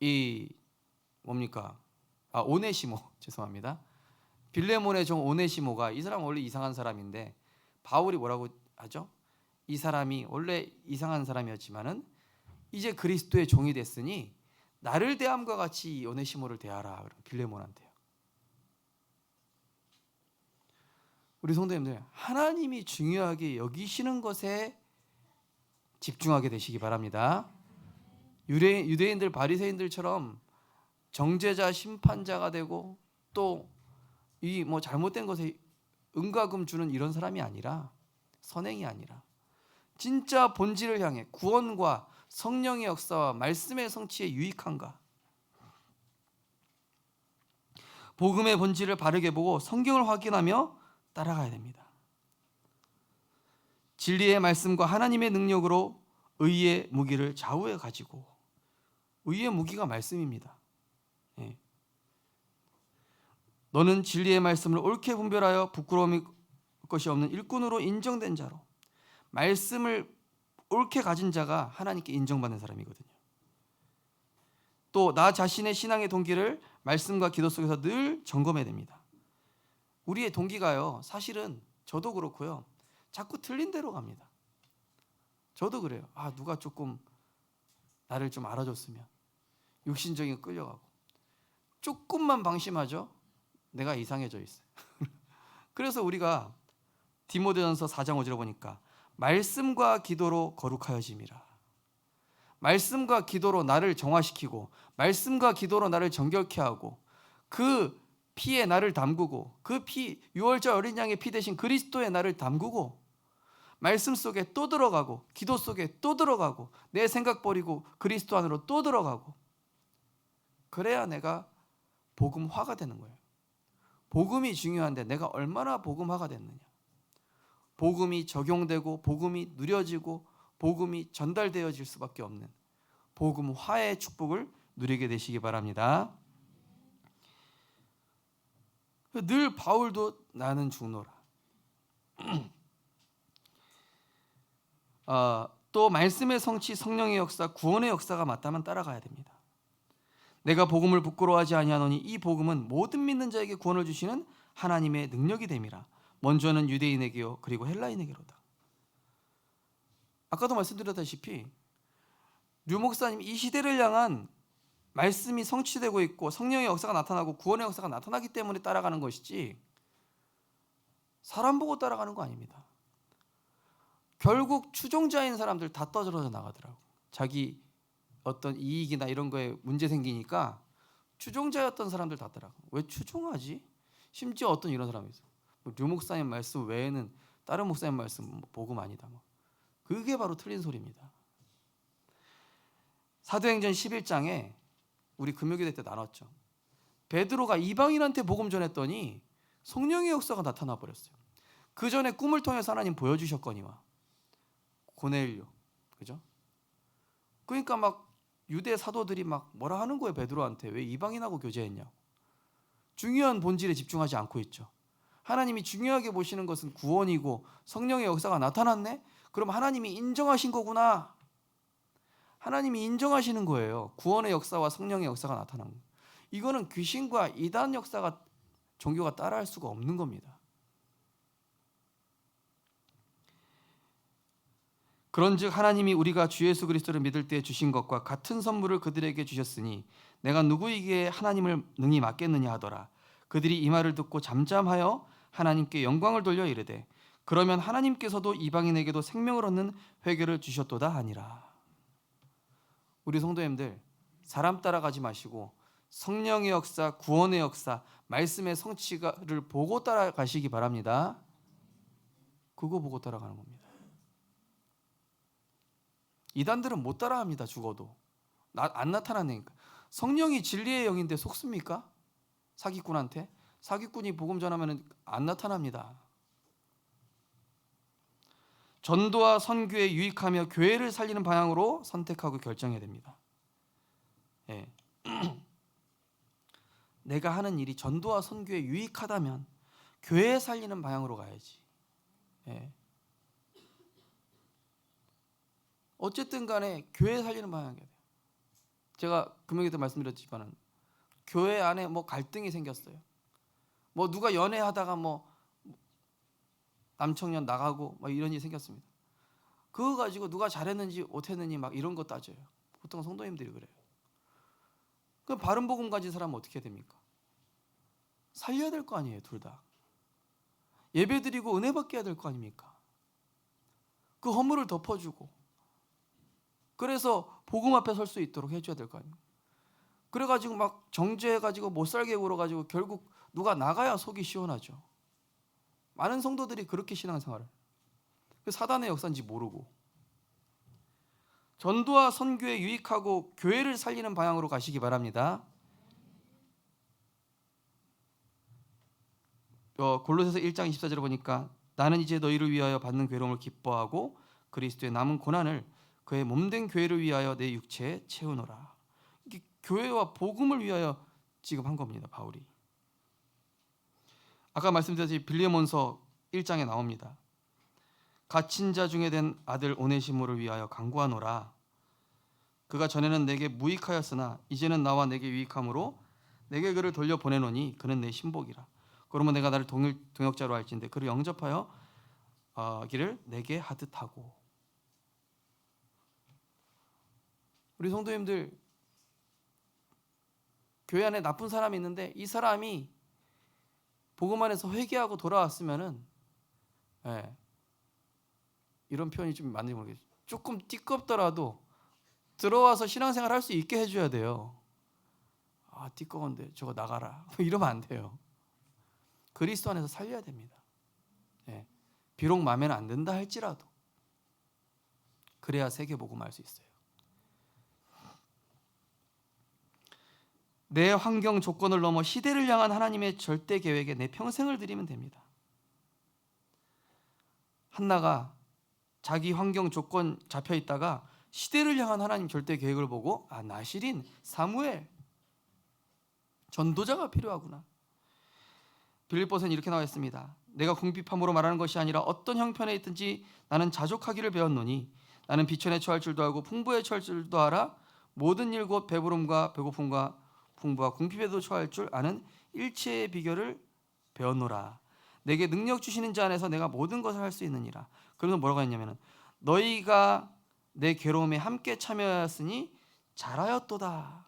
이 뭡니까? 오네시모 죄송합니다. 빌레몬의 종 오네시모가 이 사람 원래 이상한 사람인데 바울이 뭐라고 하죠? 이 사람이 원래 이상한 사람이었지만은 이제 그리스도의 종이 됐으니 나를 대함과 같이 이 오네시모를 대하라. 빌레몬한테요. 우리 성도님들 하나님이 중요하게 여기시는 것에 집중하게 되시기 바랍니다. 유대인들 바리새인들처럼 정죄자 심판자가 되고 또 이 뭐 잘못된 것에 은과금 주는 이런 사람이 아니라 선행이 아니라 진짜 본질을 향해 구원과 성령의 역사와 말씀의 성취에 유익한가 복음의 본질을 바르게 보고 성경을 확인하며 따라가야 됩니다. 진리의 말씀과 하나님의 능력으로 의의 무기를 좌우에 가지고, 의의 무기가 말씀입니다. 예. 너는 진리의 말씀을 옳게 분별하여 부끄러움이 것이 없는 일꾼으로 인정된 자로, 말씀을 옳게 가진 자가 하나님께 인정받는 사람이거든요. 또 나 자신의 신앙의 동기를 말씀과 기도 속에서 늘 점검해야 됩니다. 우리의 동기가요, 사실은 저도 그렇고요, 자꾸 틀린 대로 갑니다. 저도 그래요. 누가 조금 나를 좀 알아줬으면, 육신적인 거 끌려가고, 조금만 방심하죠, 내가 이상해져 있어요. 그래서 우리가 디모데전서 4장 5절에 보니까 말씀과 기도로 거룩하여짐이라. 말씀과 기도로 나를 정화시키고, 말씀과 기도로 나를 정결케 하고, 그 피에 나를 담그고, 그 피, 유월절 어린 양의 피 대신 그리스도의 나를 담그고, 말씀 속에 또 들어가고, 기도 속에 또 들어가고, 내 생각 버리고 그리스도 안으로 또 들어가고, 그래야 내가 복음화가 되는 거예요. 복음이 중요한데 내가 얼마나 복음화가 됐느냐, 복음이 적용되고 복음이 누려지고 복음이 전달되어질 수밖에 없는 복음화의 축복을 누리게 되시기 바랍니다. 늘 바울도 나는 죽노라. 또 말씀의 성취, 성령의 역사, 구원의 역사가 맞다면 따라가야 됩니다. 내가 복음을 부끄러워하지 아니하노니 이 복음은 모든 믿는 자에게 구원을 주시는 하나님의 능력이 됨이라. 먼저는 유대인에게요 그리고 헬라인에게로다. 아까도 말씀드렸다시피 류 목사님, 이 시대를 향한 말씀이 성취되고 있고 성령의 역사가 나타나고 구원의 역사가 나타나기 때문에 따라가는 것이지, 사람 보고 따라가는 거 아닙니다. 결국 추종자인 사람들 다 떠들어져 나가더라고. 자기 어떤 이익이나 이런 거에 문제 생기니까 추종자였던 사람들 다 따라가. 왜 추종하지? 심지어 어떤 이런 사람이 있어. 류 목사님 말씀 외에는 다른 목사님 말씀 복음 아니다. 그게 바로 틀린 소리입니다. 사도행전 11장에 우리 금요기도 때 나눴죠. 베드로가 이방인한테 복음 전했더니 성령의 역사가 나타나 버렸어요. 그 전에 꿈을 통해서 하나님 보여주셨거니와. 고넬료, 그죠? 그러니까 막 유대 사도들이 막 뭐라 하는 거예요. 베드로한테 왜 이방인하고 교제했냐고. 중요한 본질에 집중하지 않고 있죠. 하나님이 중요하게 보시는 것은 구원이고 성령의 역사가 나타났네? 그럼 하나님이 인정하신 거구나. 하나님이 인정하시는 거예요. 구원의 역사와 성령의 역사가 나타난 거. 이거는 귀신과 이단 역사가, 종교가 따라할 수가 없는 겁니다. 그런즉 하나님이 우리가 주 예수 그리스도를 믿을 때 주신 것과 같은 선물을 그들에게 주셨으니 내가 누구에게 하나님을 능히 맡겠느냐 하더라. 그들이 이 말을 듣고 잠잠하여 하나님께 영광을 돌려 이르되 그러면 하나님께서도 이방인에게도 생명을 얻는 회개를 주셨도다 하니라. 우리 성도님들, 사람 따라가지 마시고 성령의 역사, 구원의 역사, 말씀의 성취를 보고 따라가시기 바랍니다. 그거 보고 따라가는 겁니다. 이단들은 못 따라합니다. 죽어도 안 나타나니까. 성령이 진리의 영인데 속습니까? 사기꾼한테? 사기꾼이 복음 전하면 안 나타납니다. 전도와 선교에 유익하며 교회를 살리는 방향으로 선택하고 결정해야 됩니다. 예. 내가 하는 일이 전도와 선교에 유익하다면 교회 살리는 방향으로 가야지. 예. 어쨌든 간에 교회 살리는 방향이야 돼요. 제가 금요일에 말씀드렸지만 교회 안에 뭐 갈등이 생겼어요. 뭐 누가 연애하다가 뭐 남청년 나가고 뭐 이런 일이 생겼습니다. 그거 가지고 누가 잘했는지 못했는지 막 이런 거 따져요. 보통 성도님들이 그래요. 그럼 바른 복음 가진 사람은 어떻게 해야 됩니까? 살려야 될 거 아니에요. 둘 다. 예배 드리고 은혜 받게 해야 될 거 아닙니까? 그 허물을 덮어주고, 그래서 복음 앞에 설 수 있도록 해줘야 될 거 아닙니까? 그래가지고 막 정죄해가지고 못 살게 굴어가지고 결국 누가 나가야 속이 시원하죠. 많은 성도들이 그렇게 신앙생활을, 사단의 역사인지 모르고. 전도와 선교에 유익하고 교회를 살리는 방향으로 가시기 바랍니다. 골로새서 1장 24절에 보니까 나는 이제 너희를 위하여 받는 괴로움을 기뻐하고 그리스도의 남은 고난을 그의 몸된 교회를 위하여 내 육체에 채우노라. 이게 교회와 복음을 위하여 지금 한 겁니다, 바울이. 아까 말씀드렸듯이 빌레몬서 1장에 나옵니다. 갇힌 자 중에 된 아들 오네시모를 위하여 간구하노라. 그가 전에는 내게 무익하였으나 이제는 나와 내게 유익함으로 내게 그를 돌려 보내노니 그는 내 신복이라. 그러면 내가 나를 동역자로 할진대 그를 영접하여 기를 내게 하듯 하고. 우리 성도님들, 교회 안에 나쁜 사람이 있는데 이 사람이 복음 안에서 회개하고 돌아왔으면은, 이런 표현이 좀 맞는지 모르겠어요. 조금 띠껍더라도 들어와서 신앙생활 할 수 있게 해줘야 돼요. 아, 띠꺼운데 저거 나가라 이러면 안 돼요. 그리스도 안에서 살려야 됩니다. 비록 마음에는 안 든다 할지라도 그래야 세계복음 할 수 있어요. 내 환경 조건을 넘어 시대를 향한 하나님의 절대 계획에 내 평생을 드리면 됩니다. 한나가 자기 환경 조건 잡혀 있다가 시대를 향한 하나님 절대 계획을 보고 나실인, 사무엘, 전도자가 필요하구나. 빌립보서는 이렇게 나와 있습니다. 내가 궁핍함으로 말하는 것이 아니라 어떤 형편에 있든지 나는 자족하기를 배웠노니 나는 비천에 처할 줄도 알고 풍부에 처할 줄도 알아. 모든 일 곧 배부름과 배고픔과 풍부와 궁핍에도 처할 줄 아는 일체의 비결을 배웠노라. 내게 능력 주시는 자 안에서 내가 모든 것을 할 수 있느니라. 그러면서 뭐라고 했냐면 너희가 내 괴로움에 함께 참여하였으니 잘하였도다.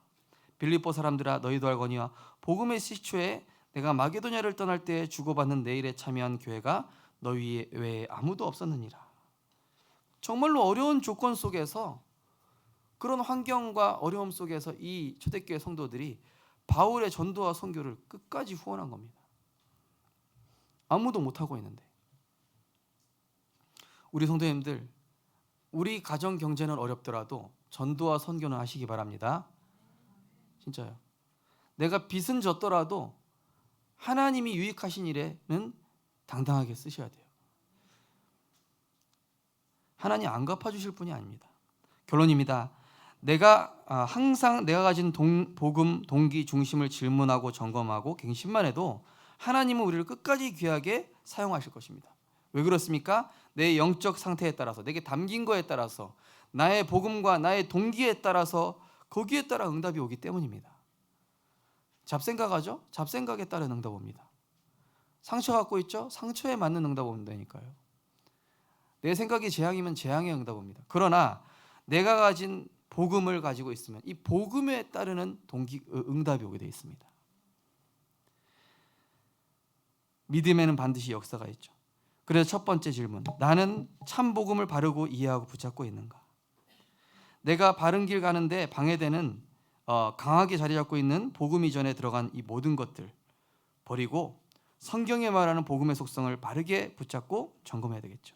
빌립보 사람들아 너희도 알거니와 복음의 시초에 내가 마게도냐를 떠날 때 주고받는 내 일에 참여한 교회가 너희 외에 아무도 없었느니라. 정말로 어려운 조건 속에서, 그런 환경과 어려움 속에서 이 초대교회 성도들이 바울의 전도와 선교를 끝까지 후원한 겁니다. 아무도 못하고 있는데. 우리 성도님들, 우리 가정 경제는 어렵더라도 전도와 선교는 하시기 바랍니다. 진짜요. 내가 빚은 졌더라도 하나님이 유익하신 일에는 당당하게 쓰셔야 돼요. 하나님 안 갚아주실 분이 아닙니다. 결론입니다. 항상 내가 가진 복음 동기 중심을 질문하고 점검하고 갱신만 해도 하나님은 우리를 끝까지 귀하게 사용하실 것입니다. 왜 그렇습니까? 내 영적 상태에 따라서, 내게 담긴 거에 따라서, 나의 복음과 나의 동기에 따라서, 거기에 따라 응답이 오기 때문입니다. 잡생각하죠? 잡생각에 따른 응답 옵니다. 상처 갖고 있죠? 상처에 맞는 응답 온다니까요. 내 생각이 재앙이면 재앙의 응답 옵니다. 그러나 내가 가진 복음을 가지고 있으면 이 복음에 따르는 응답이 오게 되어 있습니다. 믿음에는 반드시 역사가 있죠. 그래서 첫 번째 질문, 나는 참 복음을 바르고 이해하고 붙잡고 있는가? 내가 바른 길 가는데 방해되는, 강하게 자리 잡고 있는 복음 이전에 들어간 이 모든 것들 버리고 성경에 말하는 복음의 속성을 바르게 붙잡고 점검해야 되겠죠.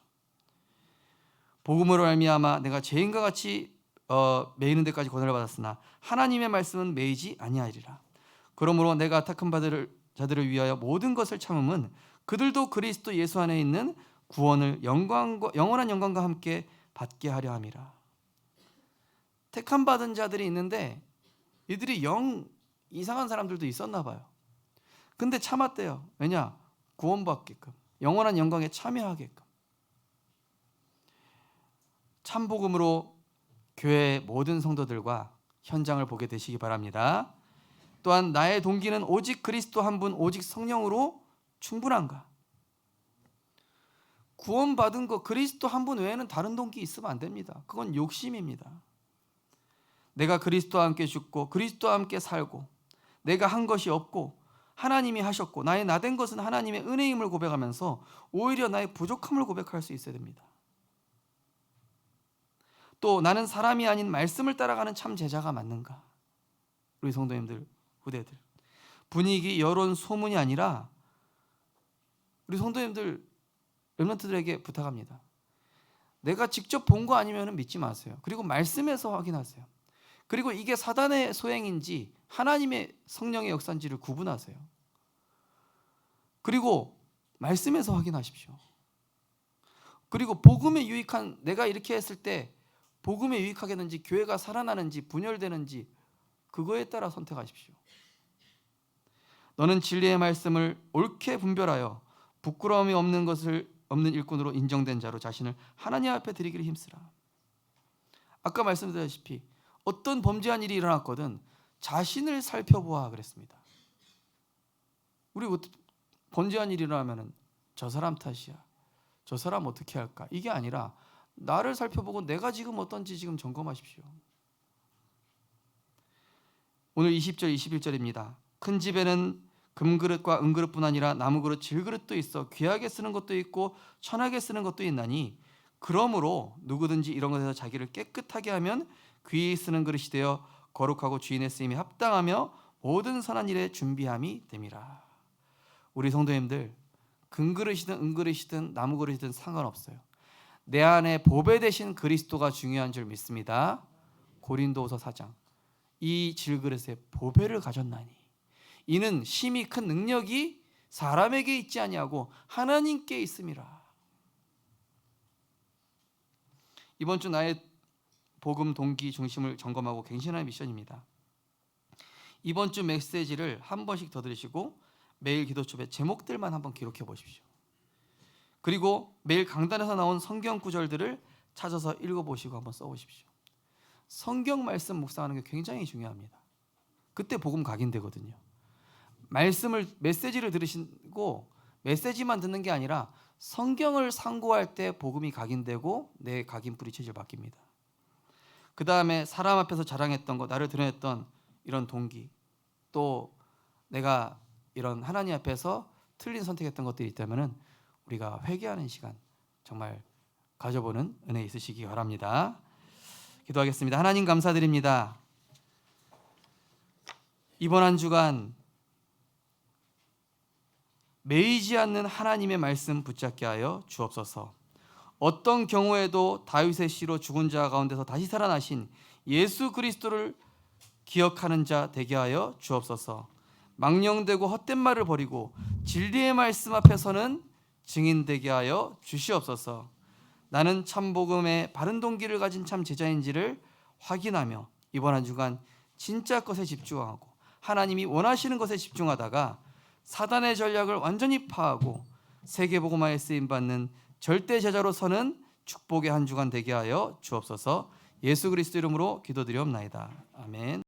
복음으로 말미암아 내가 죄인과 같이 매이는 데까지 고난을 받았으나 하나님의 말씀은 매이지 아니하리라. 그러므로 내가 택한 자들을 위하여 모든 것을 참음은 그들도 그리스도 예수 안에 있는 구원을 영원한 영광과 함께 받게 하려 함이라. 택함 받은 자들이 있는데 이들이 영 이상한 사람들도 있었나 봐요. 근데 참았대요. 왜냐? 구원받게끔, 영원한 영광에 참여하게끔. 참 복음으로 교회의 모든 성도들과 현장을 보게 되시기 바랍니다. 또한 나의 동기는 오직 그리스도 한 분, 오직 성령으로 충분한가? 구원받은 거 그리스도 한 분 외에는 다른 동기 있으면 안 됩니다. 그건 욕심입니다. 내가 그리스도와 함께 죽고 그리스도와 함께 살고 내가 한 것이 없고 하나님이 하셨고 나의 나된 것은 하나님의 은혜임을 고백하면서 오히려 나의 부족함을 고백할 수 있어야 됩니다. 또 나는 사람이 아닌 말씀을 따라가는 참 제자가 맞는가? 우리 성도님들, 후대들, 분위기, 여론, 소문이 아니라 우리 성도님들, 렘넌트들에게 부탁합니다. 내가 직접 본 거 아니면 믿지 마세요. 그리고 말씀에서 확인하세요. 그리고 이게 사단의 소행인지 하나님의 성령의 역사인지를 구분하세요. 그리고 말씀에서 확인하십시오. 그리고 복음에 유익한, 내가 이렇게 했을 때 복음에 유익하겠는지, 교회가 살아나는지 분열되는지, 그거에 따라 선택하십시오. 너는 진리의 말씀을 옳게 분별하여 부끄러움이 없는 일꾼으로 인정된 자로 자신을 하나님 앞에 드리기를 힘쓰라. 아까 말씀드렸다시피 어떤 범죄한 일이 일어났거든 자신을 살펴보아 그랬습니다. 우리 범죄한 일이 일어나면 저 사람 탓이야, 저 사람 어떻게 할까, 이게 아니라 나를 살펴보고 내가 지금 어떤지 지금 점검하십시오. 오늘 20절 21절입니다. 큰 집에는 금그릇과 은그릇뿐 아니라 나무그릇 질그릇도 있어 귀하게 쓰는 것도 있고 천하게 쓰는 것도 있나니 그러므로 누구든지 이런 것에서 자기를 깨끗하게 하면 귀히 쓰는 그릇이 되어 거룩하고 주인의 쓰임에 합당하며 모든 선한 일에 준비함이 됨이라. 우리 성도님들, 금그릇이든 은그릇이든 나무그릇이든 상관없어요. 내 안에 보배 되신 그리스도가 중요한 줄 믿습니다. 고린도후서 4장, 이 질그릇에 보배를 가졌나니 이는 심히 큰 능력이 사람에게 있지 아니하고 하나님께 있음이라. 이번 주 나의 복음 동기 중심을 점검하고 갱신하는 미션입니다. 이번 주 메시지를 한 번씩 더 들으시고 매일 기도첩에 제목들만 한번 기록해 보십시오. 그리고 매일 강단에서 나온 성경 구절들을 찾아서 읽어보시고 한번 써보십시오. 성경 말씀 묵상하는 게 굉장히 중요합니다. 그때 복음 각인되거든요. 메시지를 들으시고 메시지만 듣는 게 아니라 성경을 상고할 때 복음이 각인되고 내 각인뿔이 체질 바뀝니다. 그 다음에 사람 앞에서 자랑했던 것, 나를 드러냈던 이런 동기, 또 내가 이런 하나님 앞에서 틀린 선택했던 것들이 있다면 우리가 회개하는 시간 정말 가져보는 은혜 있으시기 바랍니다. 기도하겠습니다. 하나님 감사드립니다. 이번 한 주간 매이지 않는 하나님의 말씀 붙잡게 하여 주옵소서. 어떤 경우에도 다윗의 씨로 죽은 자 가운데서 다시 살아나신 예수 그리스도를 기억하는 자 되게 하여 주옵소서. 망령되고 헛된 말을 버리고 진리의 말씀 앞에서는 증인되게 하여 주시옵소서. 나는 참 복음의 바른 동기를 가진 참 제자인지를 확인하며 이번 한 주간 진짜 것에 집중하고 하나님이 원하시는 것에 집중하다가 사단의 전략을 완전히 파하고 세계복음화에 쓰임받는 절대 제자로 서는 축복의 한 주간 되게 하여 주옵소서. 예수 그리스도 이름으로 기도드리옵나이다. 아멘.